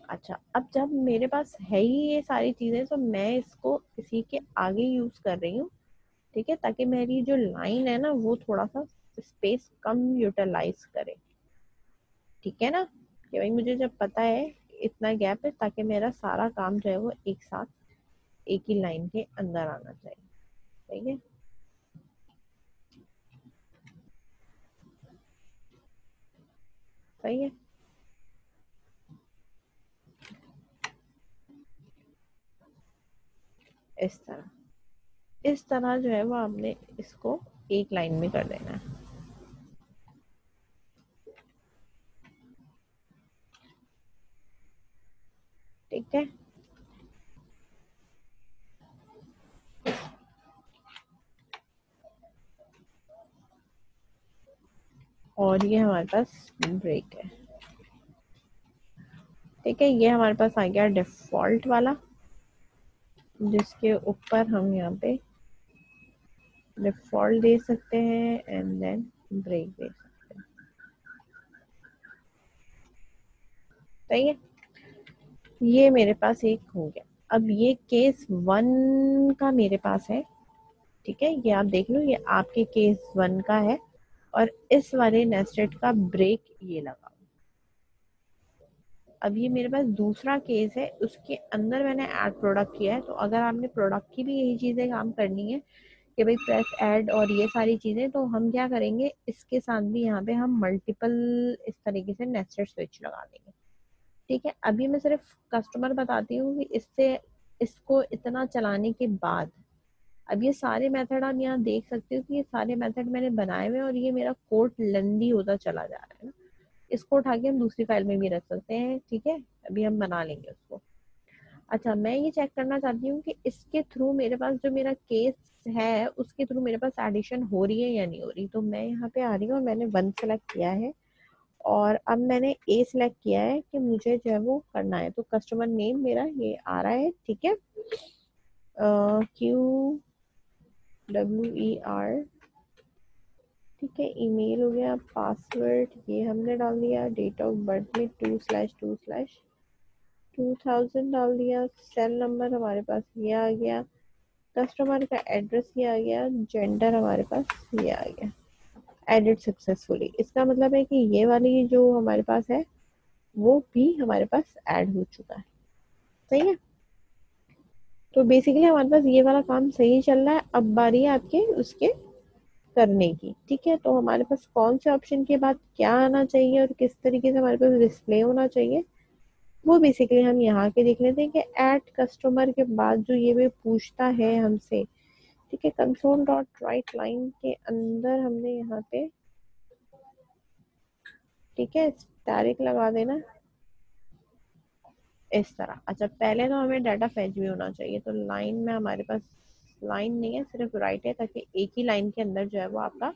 अच्छा, अब जब मेरे पास है ही ये सारी चीजें तो मैं इसको इसी के आगे यूज कर रही हूँ, ठीक है, ताकि मेरी जो लाइन है ना वो थोड़ा सा स्पेस कम यूटिलाइज करे, ठीक है ना। कि भाई मुझे जब पता है इतना गैप है ताकि मेरा सारा काम जो है वो एक साथ एक ही लाइन के अंदर आना चाहिए, ठीक है। सही है। इस तरह जो है वो आपने इसको एक लाइन में कर देना है, ठीक है। और ये हमारे पास ब्रेक है, ठीक है। ये हमारे पास आ गया डिफॉल्ट वाला, जिसके ऊपर हम यहाँ पे डिफॉल्ट दे सकते हैं एंड देन ब्रेक दे सकते हैं, सही है। ये मेरे पास एक हो गया। अब ये केस 1 का मेरे पास है, ठीक है। ये आप देख लो, ये आपके केस 1 का है और इस वाले नेस्टेड का ब्रेक ये लगा। अब ये मेरे पास दूसरा केस है, उसके अंदर मैंने ऐड प्रोडक्ट किया है। तो अगर आपने प्रोडक्ट की भी यही चीजें काम करनी है कि भाई प्रेस ऐड और ये सारी चीजें, तो हम क्या करेंगे, इसके साथ भी यहाँ पे हम मल्टीपल इस तरीके से नेस्टेड स्विच लगा देंगे, ठीक है। अभी मैं सिर्फ कस्टमर बताती हूँ कि इससे इसको इतना चलाने के बाद अब ये सारे मेथड आप यहाँ देख सकते हो कि ये सारे मेथड मैंने बनाए हुए हैं और ये मेरा कोड लेंदी होता चला जा रहा है ना। इसको उठा के हम दूसरी फाइल में भी रख सकते हैं, ठीक है। अभी हम बना लेंगे उसको। अच्छा, मैं ये चेक करना चाहती हूँ कि इसके थ्रू मेरे पास जो मेरा केस है उसके थ्रू मेरे पास एडिशन हो रही है या नहीं हो रही। तो मैं यहाँ पे आ रही हूँ और मैंने 1 सेलेक्ट किया है और अब मैंने ए सिलेक्ट किया है कि मुझे जो है वो करना है। तो कस्टमर नेम मेरा ये आ रहा है, ठीक है, QWER, ठीक है। ईमेल हो गया, पासवर्ड ये हमने डाल दिया, डेट ऑफ बर्थ में 2/2/2000 डाल दिया, सेल नंबर हमारे पास ये आ गया, कस्टमर का एड्रेस ये आ गया, जेंडर हमारे पास ये आ गया। एडिट सक्सेसफुली, इसका मतलब है कि ये वाली जो हमारे पास है वो भी हमारे पास ऐड हो चुका है, सही है। तो बेसिकली हमारे पास ये वाला काम सही चल रहा है। अब बारी है आपके उसके करने की, ठीक है। तो हमारे पास कौन से ऑप्शन के बाद क्या आना चाहिए और किस तरीके से हमारे पास डिस्प्ले होना चाहिए, वो बेसिकली हम यहाँ के देख लेते हैं कि ऐड कस्टमर के बाद जो ये भी पूछता है हमसे, ठीक है, कंसोल डॉट राइट लाइन के अंदर हमने यहाँ पे, ठीक है, डायरेक्ट लगा देना इस तरह। अच्छा, पहले तो हमें डाटा फेच भी होना चाहिए। तो लाइन में हमारे पास लाइन नहीं है, सिर्फ राइट है, ताकि एक ही लाइन के अंदर जो है वो आपका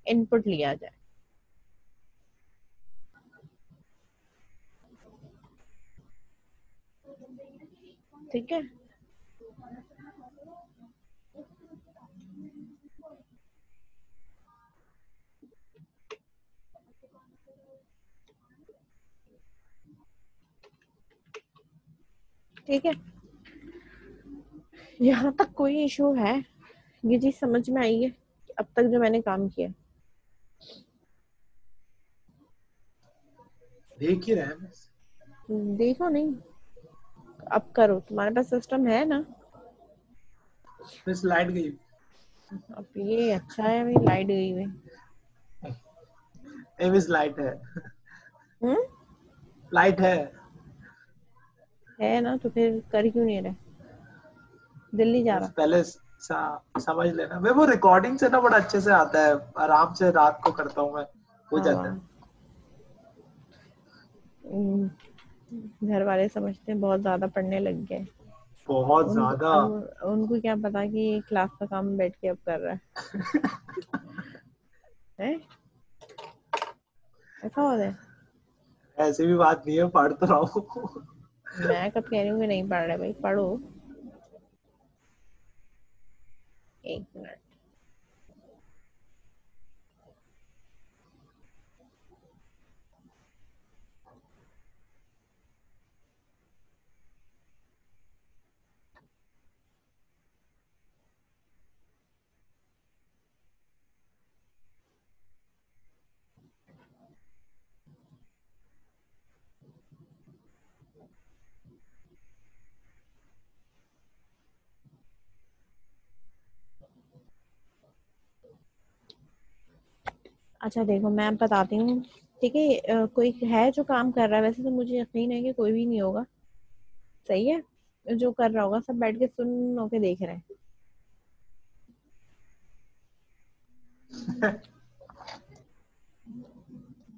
इनपुट लिया जाए, ठीक है। ठीक है, यहाँ तक कोई इशू है? ये चीज समझ में आई है अब तक जो मैंने काम किया? देख ही रहे हैं बस। देखो नहीं, अब करो, तुम्हारे पास सिस्टम है ना। बस लाइट गई। अब ये अच्छा है भाई, लाइट गई हुई। एविस लाइट है। हम्म, लाइट है ना, तो फिर कर क्यों नहीं रहे? दिल्ली जा बस रहा? पहले समझ लेना। मैं वो रिकॉर्डिंग से ना बड़ा अच्छे से आता है, आराम से रात को करता हूँ मैं, हो जाता है। हाँ, घर वाले समझते हैं बहुत ज्यादा पढ़ने लग गए। बहुत ज्यादा। उनको क्या पता कि ये क्लास का काम बैठ के अब कर रहा है? ऐसा होता है? ऐसी भी बात नहीं है, पढ़ तो रहा हूँ। मैं कब कह रही हूँ कि नहीं पढ़ रहे भाई, पढ़ो। एक मिनट। अच्छा देखो, मैं बताती हूँ, ठीक है? कोई है जो काम कर रहा है, वैसे तो मुझे यकीन है कि कोई भी नहीं होगा, सही है? जो कर रहा होगा सब बैठ के सुन होके देख रहे हैं।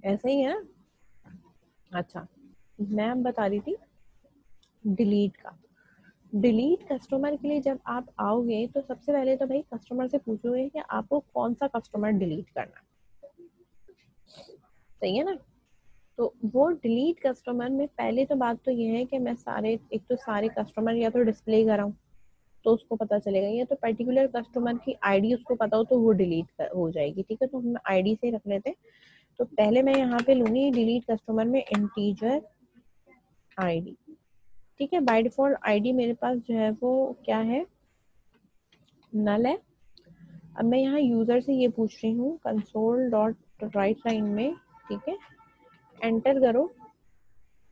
ऐसा ही है ना? अच्छा, मैं अब बता रही थी डिलीट का। डिलीट कस्टमर के लिए जब आप आओगे तो सबसे पहले तो भाई कस्टमर से पूछोगे कि आपको कौन सा कस्टमर डिलीट करना है, सही है ना? तो वो डिलीट कस्टमर में पहले तो बात तो ये है कि मैं सारे, एक तो सारे कस्टमर या तो डिस्प्ले कराऊं तो उसको पता चलेगा, या तो पर्टिकुलर कस्टमर की आईडी उसको पता हो तो वो डिलीट हो जाएगी, ठीक है? तो हम आईडी से रख लेते हैं। तो पहले मैं यहाँ पे लूंगी डिलीट कस्टमर में इंटीजर आईडी, ठीक है? बाय डिफॉल्ट आईडी मेरे पास जो है वो क्या है, नल है। अब मैं यहाँ यूजर से ये पूछ रही हूँ कंसोल डॉट राइट लाइन में, ठीक है? एंटर करो,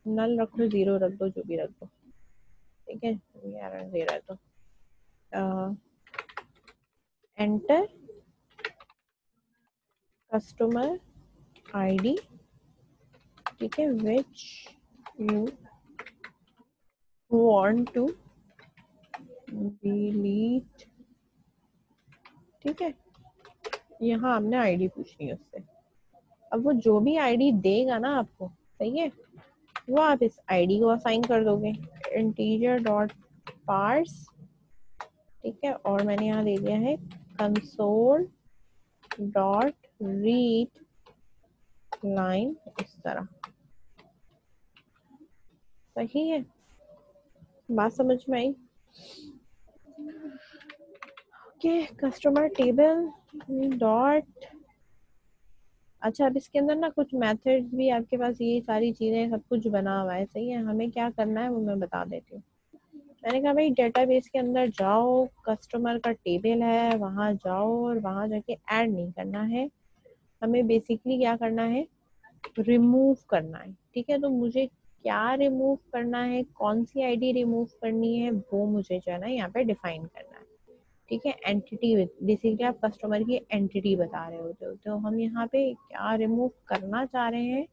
नल रखो, जीरो रख दो, जो भी रख दो, ठीक है? 11 0 है तो एंटर कस्टमर आईडी, ठीक है, which you want to delete, ठीक है? यहाँ हमने आईडी पूछनी है उससे। अब वो जो भी आईडी देगा ना आपको, सही है, वो आप इस आईडी को असाइन कर दोगे, इंटीजर डॉट पार्स, ठीक है? और मैंने यहाँ दे दिया है कंसोल डॉट रीड लाइन, इस तरह, सही है? बात समझ में आई? ओके, कस्टमर टेबल डॉट, अच्छा अब इसके अंदर ना कुछ मेथड्स भी आपके पास, ये सारी चीजें सब कुछ बना हुआ है, सही है? हमें क्या करना है वो मैं बता देती हूँ। मैंने कहा भाई डेटाबेस के अंदर जाओ, कस्टमर का टेबल है वहां जाओ, और वहां जाके ऐड नहीं करना है, हमें बेसिकली क्या करना है, रिमूव करना है, ठीक है? तो मुझे क्या रिमूव करना है, कौन सी आईडी रिमूव करनी है, वो मुझे जो है ना यहाँ पे डिफाइन करना है, ठीक है? एंटिटी, बेसिकली आप कस्टमर की एंटिटी बता रहे होते हो, तो हम यहाँ पे क्या रिमूव करना चाह रहे हैं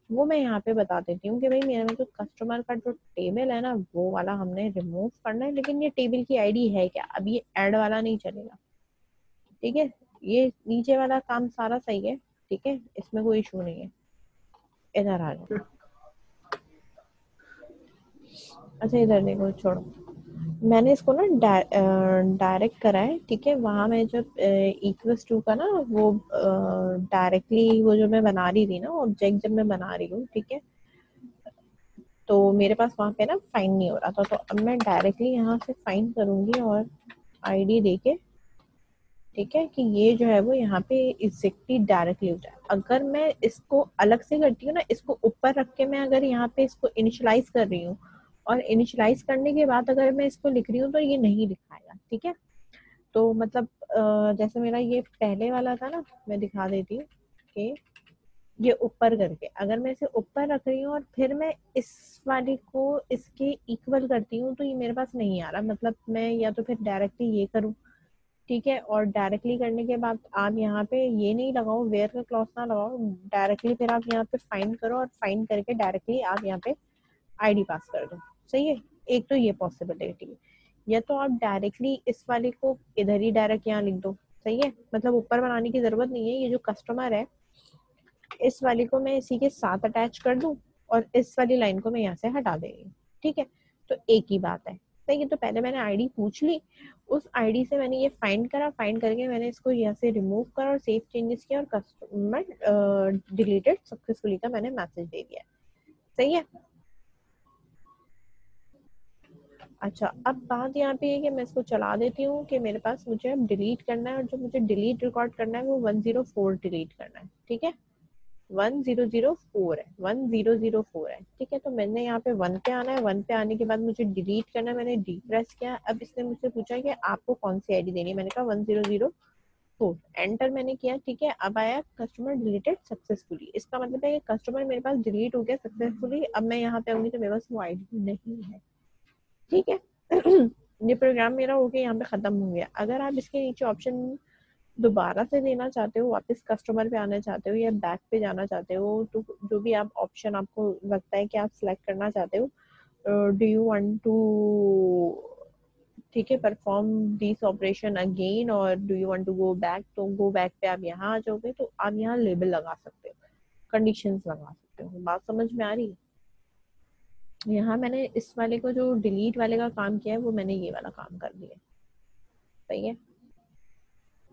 वो मैं यहाँ पे बता देती हूँ कि भाई मेरे में जो कस्टमर का जो टेबल है ना वो वाला हमने रिमूव करना है, लेकिन ये टेबल की आईडी है क्या, अब ये ऐड वाला नहीं चलेगा, ठीक है? ये नीचे वाला काम सारा सही है, ठीक है? इसमें कोई इशू नहीं है। इधर आ जाओ। अच्छा इधर देखो, छोड़ो, मैंने इसको ना डायरेक्ट करा है, ठीक है? वहां मैं जब इक्वल्स टू का ना वो डायरेक्टली वो जो मैं बना रही थी ना ऑब्जेक्ट, जब मैं बना रही हूँ, ठीक है, तो मेरे पास वहां पे ना फाइन नहीं हो रहा था, तो अब मैं डायरेक्टली यहाँ से फाइन करूंगी और आईडी देके, ठीक है, कि ये जो है वो यहाँ पे एग्जैक्टली डायरेक्टली हो जाए। अगर मैं इसको अलग से करती हूँ ना, इसको ऊपर रख के मैं अगर यहाँ पे इसको इनिशियलाइज कर रही हूँ, और इनिशियलाइज करने के बाद अगर मैं इसको लिख रही हूँ तो ये नहीं दिखाएगा, ठीक है? तो मतलब जैसे मेरा ये पहले वाला था ना, मैं दिखा देती हूँ कि ये ऊपर करके अगर मैं इसे ऊपर रख रही हूँ और फिर मैं इस वाली को इसके इक्वल करती हूँ तो ये मेरे पास नहीं आ रहा, मतलब मैं या तो फिर डायरेक्टली ये करूँ, ठीक है? और डायरेक्टली करने के बाद आप यहाँ पे ये नहीं लगाओ, वेयर का क्लॉज ना लगाओ, डायरेक्टली फिर आप यहाँ पे फाइंड करो, और फाइंड करके डायरेक्टली आप यहाँ पे आईडी पास कर दो, सही है? एक तो ये पॉसिबिलिटी है, या तो आप डायरेक्टली इस वाले को इधर ही डायरेक्ट यहाँ लिख दो, सही है? मतलब ऊपर बनाने की जरूरत नहीं है, ये जो कस्टमर है इस वाली को मैं इसी के साथ अटैच कर दूं और इस वाली लाइन को मैं यहाँ से हटा दे रही हूँ, ठीक है? तो एक ही बात है, सही है। तो पहले मैंने आईडी पूछ ली, उस आईडी से मैंने ये फाइंड करा, फाइंड करके मैंने इसको यहाँ से रिमूव करा और सेव चेंजेस किया और कस्टमर डिलीटेड सक्सेसफुली का मैंने मैसेज दे दिया। सही है। अच्छा, अब बात यहाँ पे है कि मैं इसको चला देती हूँ कि मेरे पास मुझे अब डिलीट करना है और जो मुझे डिलीट रिकॉर्ड करना है वो 104 डिलीट करना है। ठीक है, 1004 है, 1004 है। ठीक है, तो मैंने यहाँ पे 1 पे आना है, 1 पे आने के बाद मुझे डिलीट करना है, मैंने डी प्रेस किया। अब इसने मुझसे पूछा कि आपको कौन सी आईडी देनी है, मैंने कहा 1004, एंटर मैंने किया। ठीक है, अब आया कस्टमर डिलीटेड सक्सेसफुली, इसका मतलब है कि कस्टमर मेरे पास डिलीट हो गया सक्सेसफुली। अब मैं यहाँ पे आऊंगी तो मेरे पास वो आईडी नहीं है। ठीक है ये प्रोग्राम मेरा हो गया, यहाँ पे खत्म हो गया। अगर आप इसके नीचे ऑप्शन दोबारा से देना चाहते हो, वापस कस्टमर पे आना चाहते हो या बैक पे जाना चाहते हो, तो जो भी आप ऑप्शन आपको लगता है कि आप सिलेक्ट करना चाहते हो, डू यू वांट टू, ठीक है, परफॉर्म दिस ऑपरेशन अगेन और do you want to go back, तो गो बैक पे आप यहाँ आ जाओगे तो आप यहाँ लेबल लगा सकते हो, कंडीशंस लगा सकते हो। बात समझ में आ रही है। यहाँ मैंने इस वाले को जो डिलीट वाले का काम किया है वो मैंने ये वाला काम कर दिया। सही है,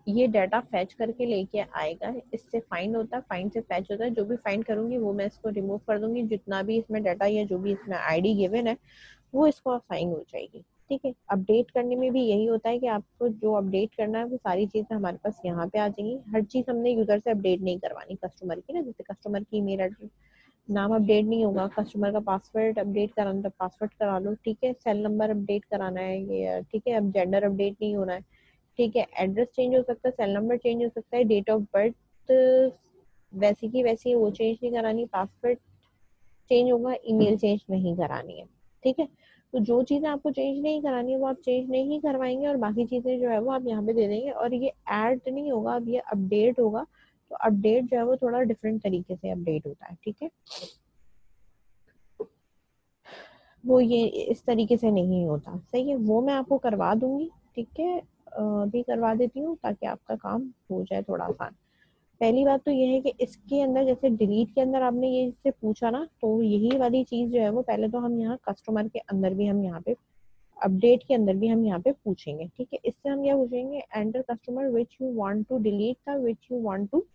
ये डाटा फैच करके लेके आएगा, इससे फाइंड होता है, फाइंड से फैच होता है। जो भी फाइंड करूंगी वो मैं इसको रिमूव कर दूंगी, जितना भी इसमें डाटा या जो भी इसमें आईडी गिवन है वो इसको असाइन हो जाएगी। ठीक है, अपडेट करने में भी यही होता है कि आपको जो अपडेट करना है वो सारी चीजें हमारे पास यहाँ पे आ जाएंगी। हर चीज हमने यूजर से अपडेट नहीं करवानी कस्टमर की ना, जैसे कस्टमर की ईमेल एड्रेस, नाम अपडेट नहीं होगा, कस्टमर का पासवर्ड अपडेट कराना तो पासवर्ड करा लो। ठीक है, सेल नंबर अपडेट कराना है ये, ठीक है, अब जेंडर अपडेट नहीं होना है। ठीक है, एड्रेस चेंज हो सकता है, सेल नंबर चेंज हो सकता है, डेट ऑफ बर्थ वैसी की वैसी वो चेंज नहीं करानी, पासवर्ड चेंज होगा, ईमेल चेंज नहीं करानी है। ठीक है, तो जो चीजें आपको चेंज नहीं करानी है वो आप चेंज नहीं करवाएंगे और बाकी चीजें जो है वो आप यहाँ पे दे देंगे। और ये ऐड नहीं होगा, अब ये अपडेट होगा। तो अपडेट जो है वो थोड़ा डिफरेंट तरीके से अपडेट होता है। ठीक है, वो ये इस तरीके से नहीं होता। सही है, वो मैं आपको करवा दूंगी। ठीक है, अभी करवा देती हूँ ताकि आपका काम हो जाए थोड़ा आसान। पहली बात तो ये है कि इसके अंदर जैसे डिलीट के अंदर आपने ये इससे पूछा ना, तो यही वाली चीज जो है वो पहले तो हम यहाँ कस्टमर के अंदर भी हम यहाँ पे अपडेट के अंदर भी हम यहाँ पे पूछेंगे। ठीक है, इससे हम क्या पूछेंगे, enter customer which you want to delete था which you want to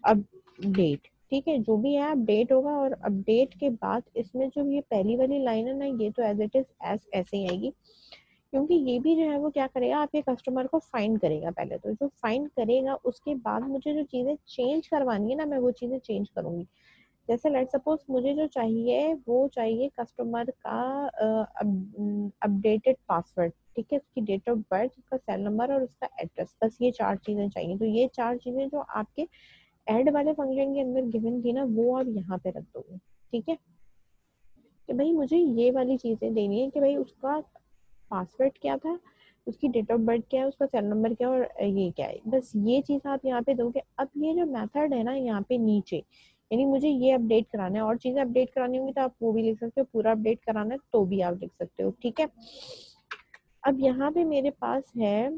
update. ठीक है, जो भी है अपडेट होगा और अपडेट के बाद इसमें जो ये पहली वाली लाइन है ना, ये तो एज इट इज ऐसे ही आएगी, क्योंकि ये भी जो है वो क्या करेगा, आपके कस्टमर को फाइंड करेगा। पहले तो जो फाइंड करेगा उसके बाद मुझे जो चीजें चेंज करवानी है ना, मैं वो चीजें चेंज करूंगी। जैसे लेट सपोज मुझे जो चाहिए वो चाहिए कस्टमर का अपडेटेड पासवर्ड। ठीक है, उसकी डेट ऑफ बर्थ, उसका सेल नंबर और उसका एड्रेस, बस ये 4 चीजें चाहिए। तो ये 4 चीजें जो आपके ऐड वाले फंक्शन के अंदर गिवन थी ना, वो आप यहाँ पे रख दोगे। ठीक है, कि भाई मुझे ये वाली चीजें देनी है कि भाई उसका पासवर्ड क्या था, उसकी डेट ऑफ बर्थ क्या है, उसका सेल नंबर क्या है और ये क्या है, बस ये चीज आप यहाँ पे दोगे। अब ये जो मेथड है ना यहाँ पे नीचे, यानी मुझे ये अपडेट कराना है और चीजें अपडेट करानी होंगी तो आप वो भी लिख सकते हो, पूरा अपडेट कराना है तो भी आप लिख सकते हो। ठीक है, अब यहाँ पे मेरे पास है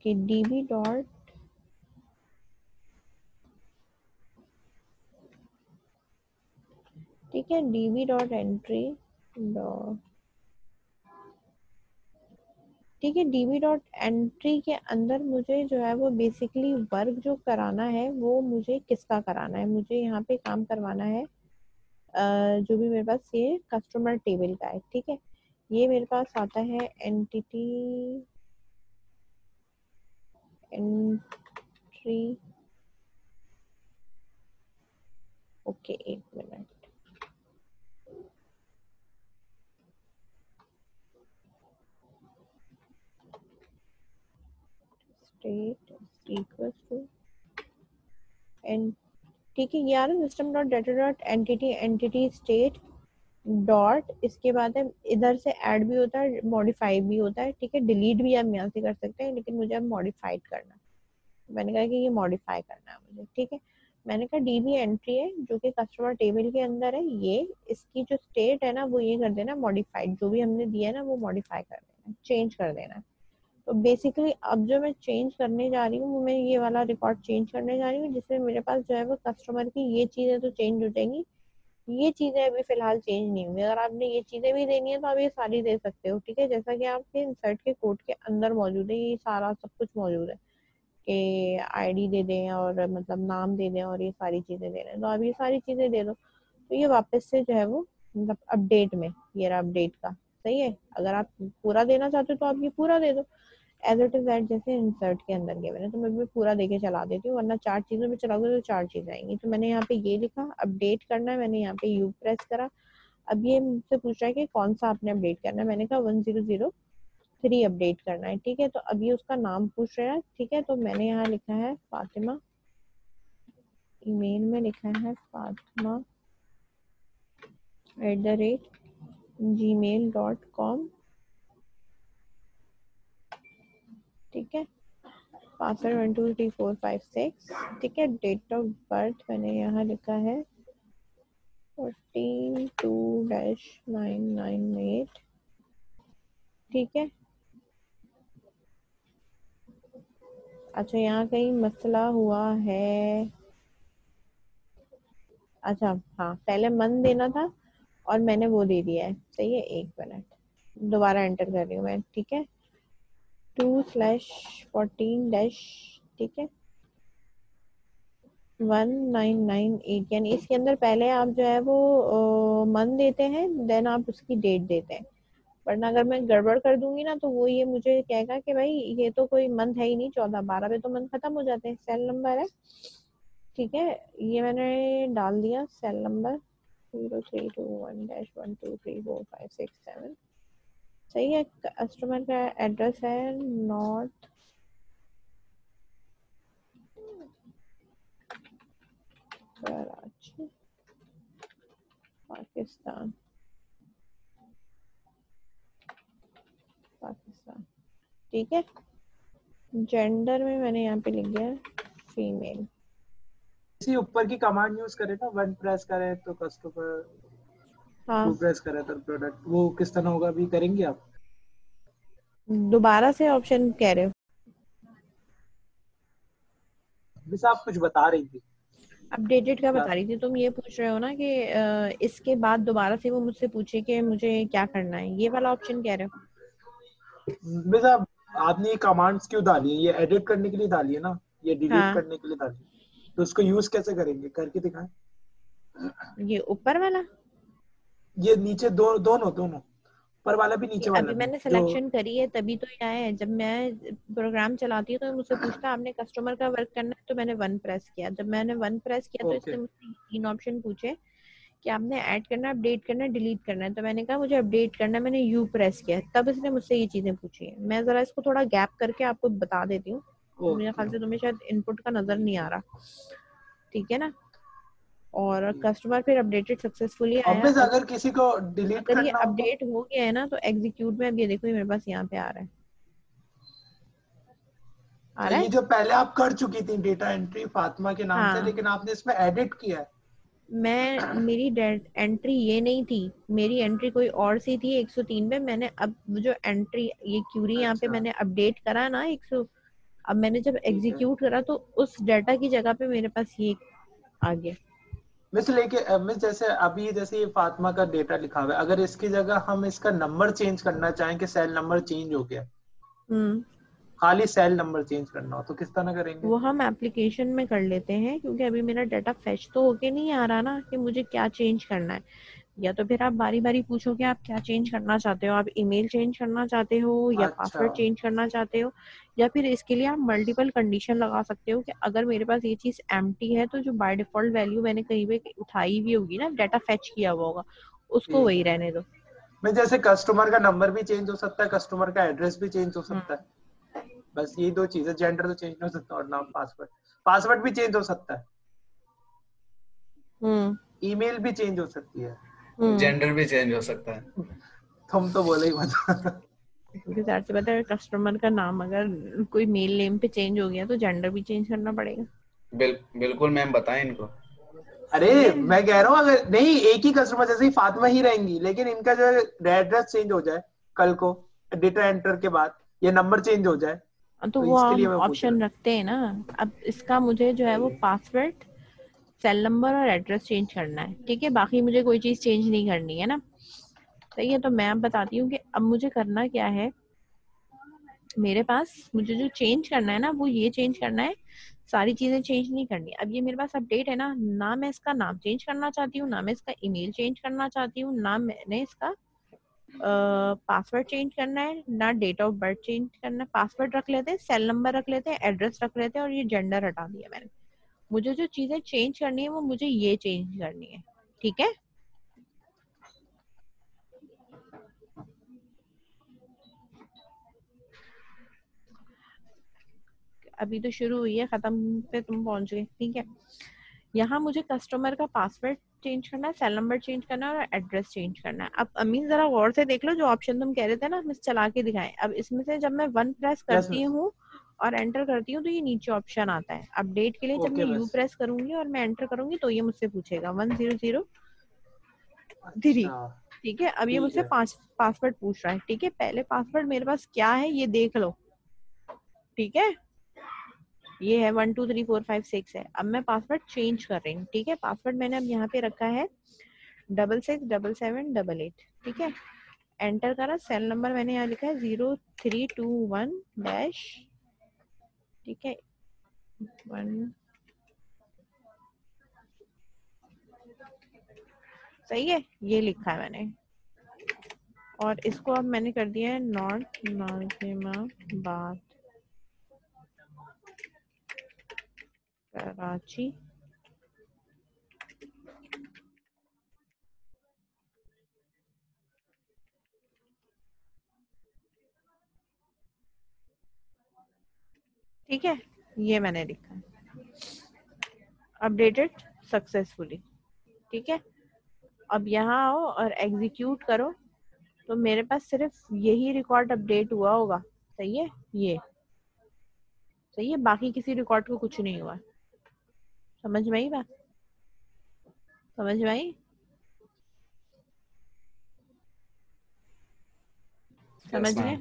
कि db डॉट, ठीक है, db डॉट एंट्री डॉट, ठीक है, db डॉट एंट्री के अंदर मुझे जो है वो बेसिकली वर्क जो कराना है वो मुझे किसका कराना है, मुझे यहाँ पे काम करवाना है जो भी मेरे पास ये कस्टमर टेबल का है। ठीक है, ये मेरे पास आता है एंटिटी एंट्री, ओके एक मिनट, स्टेट इक्वल्स टू एंड, ठीक है, ये आ रहा है system dot data dot entity entity state dot, इसके बाद है इधर से ऐड भी होता है, मॉडिफाई भी होता है। ठीक है, डिलीट भी आप यहाँ से कर सकते हैं, लेकिन मुझे अब मॉडिफाइड करना है। मैंने कहा कि ये मॉडिफाई करना है मुझे। ठीक है, मैंने कहा डीबी एंट्री है जो कि कस्टमर टेबल के अंदर है, ये इसकी जो स्टेट है ना वो ये कर देना मॉडिफाइड, जो भी हमने दिया है ना वो मॉडिफाई कर देना है, चेंज कर देना है। तो बेसिकली अब जो मैं चेंज करने जा रही हूँ वो मैं ये वाला रिकॉर्ड चेंज करने जा रही हूँ, जिसमें मेरे पास जो है वो कस्टमर की ये चीजें तो चेंज हो जाएंगी, ये चीजें अभी फिलहाल चेंज नहीं हुई। अगर आपने ये चीजें भी देनी है तो आप ये सारी दे सकते हो, ठीक है, जैसा कि आपके इंसर्ट के कोड के अंदर मौजूद है, ये सारा सब कुछ मौजूद है कि आईडी दे दें और मतलब नाम दे दें और ये सारी चीजें दे दें, तो आप ये सारी चीजें दे दो, तो ये वापस से जो है वो मतलब अपडेट में, ये रहा अपडेट का, सही है। अगर आप पूरा देना चाहते हो तो आप ये पूरा दे दो एज इट इज एट, जैसे इंसर्ट के अंदर गए मैंने, तो मैं भी पूरा देके चला देती हूँ, वरना 4 चीजों में चलाओगे तो 4 चीजें आएंगी। तो मैंने यहाँ पे ये लिखा अपडेट करना है, मैंने यहाँ पे यू प्रेस करा। अब ये मुझसे पूछ रहा है कि कौन सा आपने अपडेट करना है, मैंने कहा 1003 अपडेट करना है, ठीक है। तो अभी उसका नाम पूछ रहा है, ठीक है, तो मैंने यहाँ लिखा है फातिमा, ईमेल में लिखा है fatima@gmail.com, ठीक है। पासवर्ड 123456, ठीक है। डेट ऑफ बर्थ मैंने यहाँ लिखा है 14/2-998, ठीक है। अच्छा यहाँ कहीं मसला हुआ है, अच्छा हाँ, पहले मन देना था और मैंने वो दे दिया है, सही है। 1 मिनट, दोबारा एंटर कर रही हूँ मैं, ठीक है। 2/14 ठीक है 1998, यानी इसके अंदर पहले आप जो है वो मन देते हैं, देन आप उसकी डेट देते हैं। वरना अगर मैं गड़बड़ कर दूंगी ना तो वो ये मुझे कहेगा कि भाई ये तो कोई मंथ है ही नहीं, 14-12 पे तो मंथ खत्म हो जाते हैं। सेल नंबर है, ठीक है, ये मैंने डाल दिया सेल नंबर 0321-1234567, सही है। कस्टमर का एड्रेस है नॉर्थ कराची, पाकिस्तान, ठीक है। जेंडर में मैंने यहाँ पे लिख दिया फीमेल। इसी ऊपर की कमांड यूज करें ना, 1 प्रेस करें तो कस्टमर, हाँ 2 प्रेस करें तो प्रोडक्ट, वो किस तरह होगा अभी करेंगे आप? दोबारा से ऑप्शन कह रहे हो? जैसे आप कुछ बता रही थी अपडेटेड का क्या? बता रही थी, तुम ये पूछ रहे हो ना कि इसके बाद दोबारा से वो मुझसे पूछे कि मुझे क्या करना है, ये वाला ऑप्शन कह रहे हो? वैसे आपने ये कमांड्स क्यों डाली है? ये एडिट करने के लिए डाली है ना, ये डिलीट हाँ करने के लिए डाली है, तो उसको यूज कैसे करेंगे करके दिखाएं। ये ऊपर वाला, ये नीचे दोनों दोनों, ऊपर वाला भी ये नीचे वाला अभी भी मैंने जो। सिलेक्शन करी है तभी तो ये आया है। जब मैं प्रोग्राम चलाती हूँ तो मुझसे पूछता है आपने कस्टमर का वर्क करना है, तो मैंने 1 प्रेस किया। जब मैंने 1 प्रेस किया तो ओके, इसने मुझसे 3 ऑप्शन पूछे कि आपने ऐड करना है, अपडेट करना है, डिलीट करना है। तो मैंने कहा मुझे अपडेट करना है, मैंने यू प्रेस किया, तब इसने मुझसे ये चीजें पूछी है। मैं जरा इसको थोड़ा गैप करके आपको बता देती हूँ, मेरे ओके, ख्याल से तुम्हें शायद इनपुट का नजर नहीं आ रहा, ठीक है ना। और कस्टमर फिर अपडेटेड सक्सेसफुली आया। ऑब्वियस अगर किसी को डिलीट अगर ये करना हो तो। अपडेट हो गया है ना तो एग्जीक्यूट में, अब ये देखो ये मेरे पास यहाँ पे आ रहा है, आ रहा ये है। जो पहले आप कर चुकी थी डेटा एंट्री फातिमा के नाम से, हाँ लेकिन आपने इसमें एडिट किया है। मेरी एंट्री ये नहीं थी, मेरी एंट्री कोई और सी थी 103 पे। मैंने अब वो जो एंट्री ये क्यूरी यहाँ पे अच्छा, मैंने अपडेट करा ना 100, अब मैंने जब ठीक है। एग्जीक्यूट करा तो उस डाटा की जगह पे मेरे पास ये आ गया। मिस लेके मिस जैसे अभी जैसे ये फातिमा का डेटा लिखा हुआ है, अगर इसकी जगह हम इसका नंबर चेंज करना चाहें कि सेल नंबर चेंज हो गया, हम्म खाली सेल नंबर चेंज करना हो तो किस तरह करेंगे? वो हम एप्लीकेशन में कर लेते हैं, क्योंकि अभी मेरा डाटा फेच तो होके नहीं आ रहा ना कि मुझे क्या चेंज करना है। या तो फिर आप बारी बारी पूछो कि आप क्या चेंज करना चाहते हो, आप ईमेल चेंज करना चाहते हो या अच्छा, पासवर्ड चेंज करना चाहते हो, या फिर इसके लिए आप मल्टीपल कंडीशन लगा सकते हो कि अगर मेरे पास ये चीज एम्प्टी है तो जो बाय डिफॉल्ट वैल्यू मैंने कहीं पे उठाई हुई होगी ना, डाटा फेच किया हुआ होगा, उसको ठीक वही है। रहने दो। मैं जैसे कस्टमर का नंबर भी चेंज हो सकता है, कस्टमर का एड्रेस भी चेंज हो सकता है, हम्म बस यही 2 चीजें। जेंडर तो चेंज नहीं हो सकता, और नाम, पासवर्ड, पासवर्ड भी चेंज हो सकता है, हम्म ईमेल भी चेंज हो सकती है। हम्म जेंडर भी चेंज हो सकता है। तुम तो बोले ही मत। क्योंकि ज़ाहिर सी बात है कस्टमर का नाम अगर कोई मेल नेम पे चेंज हो गया तो जेंडर भी चेंज करना पड़ेगा। बिल्कुल मैम, बताएं इनको। अरे सही है। मैं कह रहा हूँ अगर नहीं, एक ही कस्टमर जैसे ही फातिमा ही रहेंगी, लेकिन इनका जो एड्रेस चेंज हो जाए कल को डेटा एंटर के बाद, ये नंबर चेंज हो जाए, तो तो वो इसके हम लिए मैं पूछ रहा ऑप्शन रखते हैं ना। अब इसका मुझे जो है वो पासवर्ड सेल नंबर और एड्रेस चेंज करना है, ठीक है, बाकी मुझे कोई चीज चेंज नहीं करनी है ना, सही है। तो मैं अब बताती हूँ कि अब मुझे करना क्या है। मेरे पास मुझे जो चेंज करना है ना वो ये चेंज करना है, सारी चीजें चेंज नहीं करनी। अब ये मेरे पास अपडेट है ना मैं इसका नाम चेंज करना चाहती हूँ, ना मैं इसका ईमेल चेंज करना चाहती हूँ, ना मैंने इसका पासवर्ड चेंज करना है, ना डेट ऑफ बर्थ चेंज करना है। पासवर्ड रख लेते हैं, सेल नंबर रख लेते हैं, एड्रेस रख लेते हैं और ये जेंडर हटा दिया मैंने। मुझे जो चीजें चेंज करनी है वो मुझे ये चेंज करनी है, ठीक है। अभी तो शुरू हुई है, खत्म पे तुम पहुंच गए, ठीक है। यहाँ मुझे कस्टमर का पासवर्ड चेंज करना है, सेल नंबर चेंज करना है और एड्रेस चेंज करना है। अब अमीन जरा गौर से देख लो, जो ऑप्शन तुम कह रहे थे ना मिस चला के दिखाएं। अब इसमें से जब मैं 1 प्रेस यस करती मिस। हूँ और एंटर करती हूँ तो ये नीचे ऑप्शन आता है अपडेट के लिए। जब ओके मैं यू मिस। प्रेस करूंगी और मैं एंटर करूंगी तो ये मुझसे पूछेगा 1003, अच्छा ठीक है। अब ये ठीक मुझसे है। पासवर्ड पूछ रहा है, ठीक है। पहले पासवर्ड मेरे पास क्या है ये देख लो, ठीक है। ये है 123456 है। अब मैं पासवर्ड चेंज कर रही हूँ, ठीक है। पासवर्ड मैंने अब यहाँ पे रखा है 667788, ठीक है। एंटर करा, सेल नंबर मैंने यहाँ लिखा है 0321 डैश, ठीक है 1, सही है, ये लिखा है मैंने। और इसको अब मैंने कर दिया है नॉर्थ नाजिमाबाद कराची, ठीक है, ये मैंने लिखा है अपडेटेड सक्सेसफुली, ठीक है। अब यहाँ आओ और एग्जीक्यूट करो तो मेरे पास सिर्फ यही रिकॉर्ड अपडेट हुआ होगा, सही है, ये सही है, बाकी किसी रिकॉर्ड को कुछ नहीं हुआ। समझ में आई बात, समझ में आई, समझ यस गए। मैम।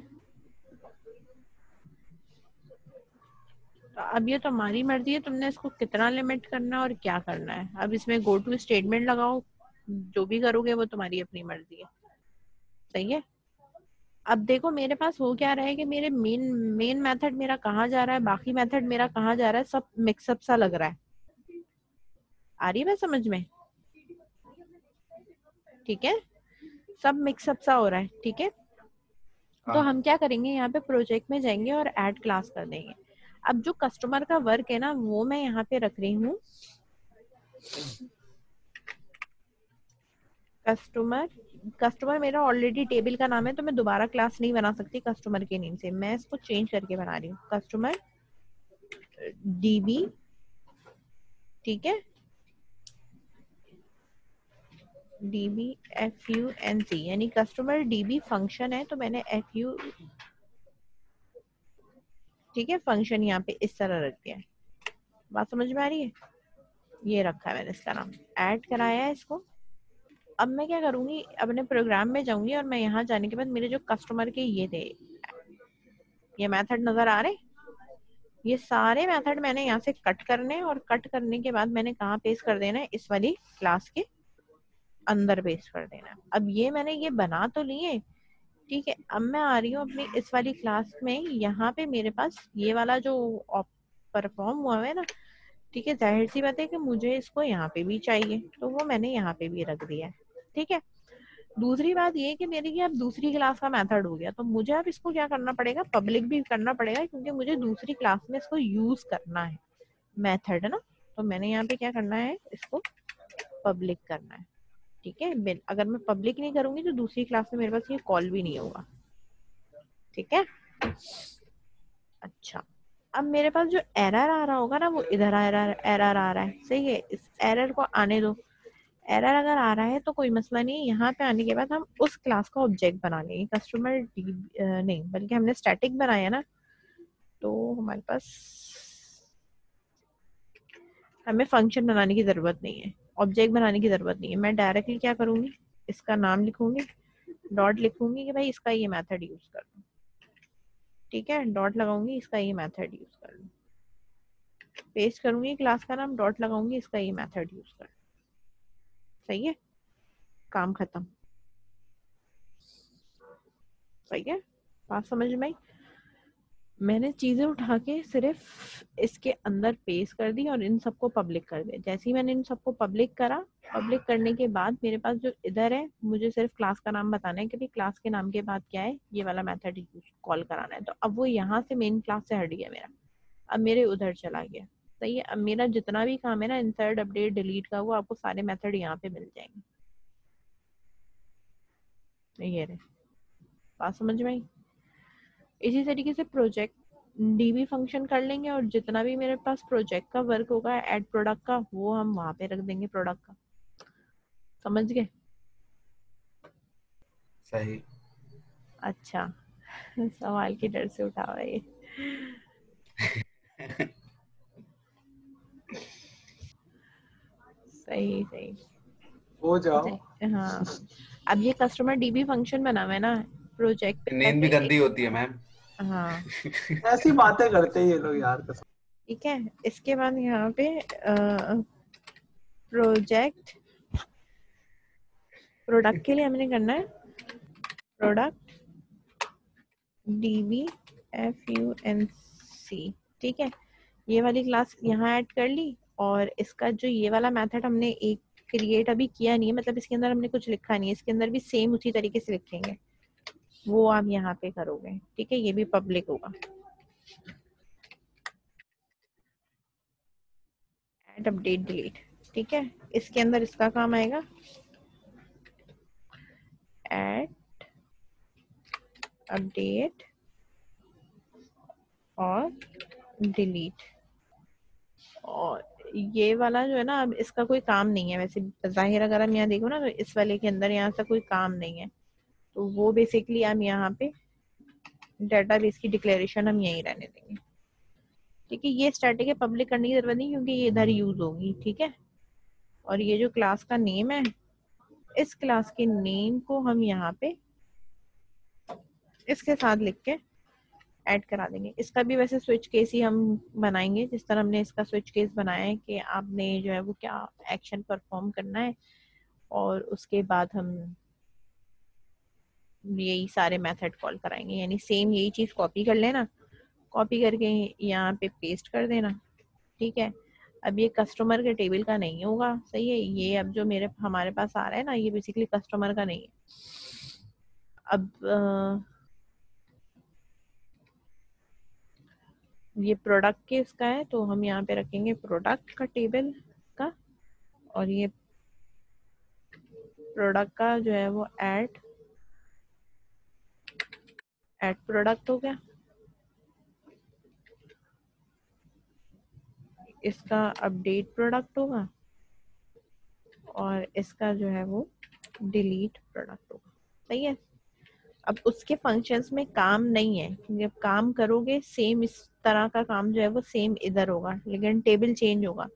तो अब ये तुम्हारी मर्जी है, तुमने इसको कितना लिमिट करना है और क्या करना है। अब इसमें गो टू स्टेटमेंट लगाओ, जो भी करोगे वो तुम्हारी अपनी मर्जी है, सही है। अब देखो मेरे पास हो क्या रहा है कि मेरे मेन मेथड मेरा कहाँ जा रहा है, बाकी मेथड मेरा कहाँ जा रहा है, सब मिक्सअप सा लग रहा है। आ रही है बात समझ में, ठीक है, सब मिक्सअप सा हो रहा है, ठीक है। तो हाँ हम क्या करेंगे, यहाँ पे प्रोजेक्ट में जाएंगे और ऐड क्लास कर देंगे। अब जो कस्टमर का वर्क है ना वो मैं यहाँ पे रख रही हूँ कस्टमर। कस्टमर मेरा ऑलरेडी टेबल का नाम है तो मैं दोबारा क्लास नहीं बना सकती कस्टमर के नेम से, मैं इसको चेंज करके बना रही हूँ कस्टमर डीबी, ठीक है, डीबी FUNC, यानी कस्टमर डीबी फंक्शन है तो मैंने FU, ठीक है, फंक्शन यहाँ पे इस तरह रख दिया है। बात समझ में आ रही है, ये रखा है मैंने इसका नाम, ऐड कराया है इसको। अब मैं क्या करूंगी, अपने प्रोग्राम में जाऊंगी और मैं यहाँ जाने के बाद मेरे जो कस्टमर के ये थे, ये मेथड नजर आ रहे, ये सारे मेथड मैंने यहाँ से कट करने, और कट करने के बाद मैंने कहाँ पेस्ट कर देना है, इस वाली क्लास के अंदर पेस्ट कर देना है। अब ये मैंने ये बना तो लिए, ठीक है। अब मैं आ रही हूँ अपनी इस वाली क्लास में, यहाँ पे मेरे पास ये वाला जो परफॉर्म हुआ है ना, ठीक है, जाहिर सी बात है कि मुझे इसको यहाँ पे भी चाहिए तो वो मैंने यहाँ पे भी रख दिया है, ठीक है। दूसरी बात ये कि मेरी ये अब दूसरी क्लास का मेथड हो गया तो मुझे अब इसको क्या करना पड़ेगा, पब्लिक भी करना पड़ेगा, क्योंकि मुझे दूसरी क्लास में इसको यूज करना है मेथड, है ना। तो मैंने यहाँ पे क्या करना है, इसको पब्लिक करना है, ठीक है। अगर मैं पब्लिक नहीं करूंगी तो दूसरी क्लास में मेरे पास ये कॉल भी नहीं होगा, ठीक है। अच्छा, अब मेरे पास जो एरर आ रहा होगा ना वो इधर एरर आ रहा है, सही है, इस एरर को आने दो। एरर अगर आ रहा है तो कोई मसला नहीं, यहाँ पे आने के बाद हम उस क्लास का ऑब्जेक्ट बना लेंगे, कस्टमर नहीं बल्कि हमने स्टैटिक बनाया ना, तो हमारे पास हमें फंक्शन बनाने की जरूरत नहीं है, ऑब्जेक्ट बनाने की जरूरत नहीं है। मैं डायरेक्टली क्या करूंगी, इसका नाम लिखूंगी, डॉट लिखूंगी कि भाई इसका ये मेथड यूज कर लो, ठीक है, डॉट लगाऊंगी, इसका ये मेथड यूज कर लो, पेस्ट करूंगी, क्लास का नाम, डॉट लगाऊंगी, इसका ये मेथड यूज कर। सही है, काम खत्म। सही है, बात समझ में आई? मैंने चीजें उठा के सिर्फ इसके अंदर पेस्ट कर दी और इन सबको पब्लिक कर दिया। जैसे ही मैंने इन सबको पब्लिक करा, पब्लिक करने के बाद मेरे पास जो इधर है, मुझे सिर्फ क्लास का नाम बताना है कि भाई क्लास के नाम के बाद क्या है, ये वाला मेथड यूज कॉल कराना है। तो अब वो यहाँ से मेन क्लास से हट गया मेरा, अब मेरे उधर चला गया। सही है, अब मेरा जितना भी काम है ना इंसर्ट, अपडेट, डिलीट का, वो आपको सारे मेथड यहाँ पे मिल जाएंगे। ये रहे, बात समझ में आई? इसी तरीके से प्रोजेक्ट डीबी फंक्शन कर लेंगे और जितना भी मेरे पास प्रोजेक्ट का वर्क होगा ऐड प्रोडक्ट का, वो हम वहां पे रख देंगे प्रोडक्ट का। समझ गए? सही। अच्छा सवाल की डर से उठा हुआ है ये। सही सही हो जाओ। सही। हाँ, अब ये कस्टमर डीबी फंक्शन बना हुआ है ना प्रोजेक्ट पे नींद भी जाके गंदी होती है मैम। हाँ ऐसी बातें करते हैं ये लोग यार, कसम। ठीक है। इसके बाद यहाँ पे प्रोजेक्ट प्रोडक्ट के लिए हमने करना है प्रोडक्ट DBFUNC। ठीक है, ये वाली क्लास यहाँ ऐड कर ली और इसका जो ये वाला मेथड हमने एक क्रिएट अभी किया नहीं है, मतलब इसके अंदर हमने कुछ लिखा नहीं है, इसके अंदर भी सेम उसी तरीके से लिखेंगे, वो आप यहाँ पे करोगे। ठीक है, ये भी पब्लिक होगा। Add, update, delete. ठीक है, इसके अंदर इसका काम आएगा ऐड, अपडेट और डिलीट। और ये वाला जो है ना, अब इसका कोई काम नहीं है वैसे जाहिर, अगर हम यहाँ देखो ना तो इस वाले के अंदर यहाँ से कोई काम नहीं है, तो वो बेसिकली हम यहाँ पे डेटाबेस की डिक्लेरेशन हम यहीं रहने देंगे। ठीक है, ये स्टैटिक है, पब्लिक करने की जरूरत नहीं क्योंकि ये इधर यूज होगी। ठीक है, और ये जो क्लास का नेम है, इस क्लास के नेम को हम यहाँ पे इसके साथ लिख के ऐड करा देंगे। इसका भी वैसे स्विच केस ही हम बनाएंगे, जिस तरह हमने इसका स्विच केस बनाया है कि आपने जो है वो क्या एक्शन परफॉर्म करना है, और उसके बाद हम यही सारे मेथड कॉल कराएंगे। यानी सेम यही चीज कॉपी कर लेना, कॉपी करके यहाँ पे पेस्ट कर देना। ठीक है, अब ये कस्टमर के टेबल का नहीं होगा। सही है, ये अब जो हमारे पास आ रहा है ना, ये बेसिकली कस्टमर का नहीं है। अब ये प्रोडक्ट के इसका है, तो हम यहाँ पे रखेंगे प्रोडक्ट का टेबल का, और ये प्रोडक्ट का जो है वो ऐड प्रोडक्ट हो गया। इसका अपडेट प्रोडक्ट होगा और इसका जो है वो डिलीट प्रोडक्ट होगा। सही है, अब उसके फंक्शंस में काम नहीं है, जब काम करोगे सेम इस तरह का काम जो है वो सेम इधर होगा, लेकिन टेबल चेंज होगा।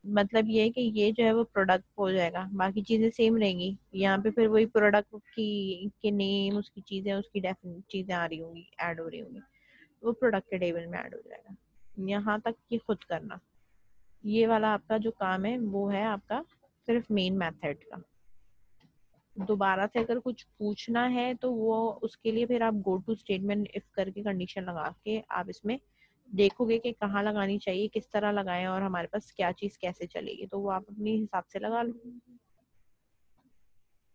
मतलब ये है कि ये जो है वो प्रोडक्ट हो जाएगा, बाकी चीजें सेम रहेंगी। यहाँ पे फिर वही प्रोडक्ट की के नेम, उसकी चीजें, उसकी डेफिनेट चीजें आ रही होंगी, ऐड हो रही होंगी, वो प्रोडक्ट के टेबल में ऐड हो जाएगा। यहाँ तक ये खुद करना। ये वाला आपका जो काम है वो है आपका सिर्फ मेन मेथड का। दोबारा से अगर कुछ पूछना है तो वो उसके लिए फिर आप गो टू स्टेटमेंट इफ करके कंडीशन लगा के आप इसमें देखोगे कि कहाँ लगानी चाहिए, किस तरह लगाएं, और हमारे पास क्या चीज कैसे चलेगी, तो वो आप अपने हिसाब से लगा लो।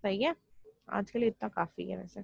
सही है, आज के लिए इतना काफी है वैसे।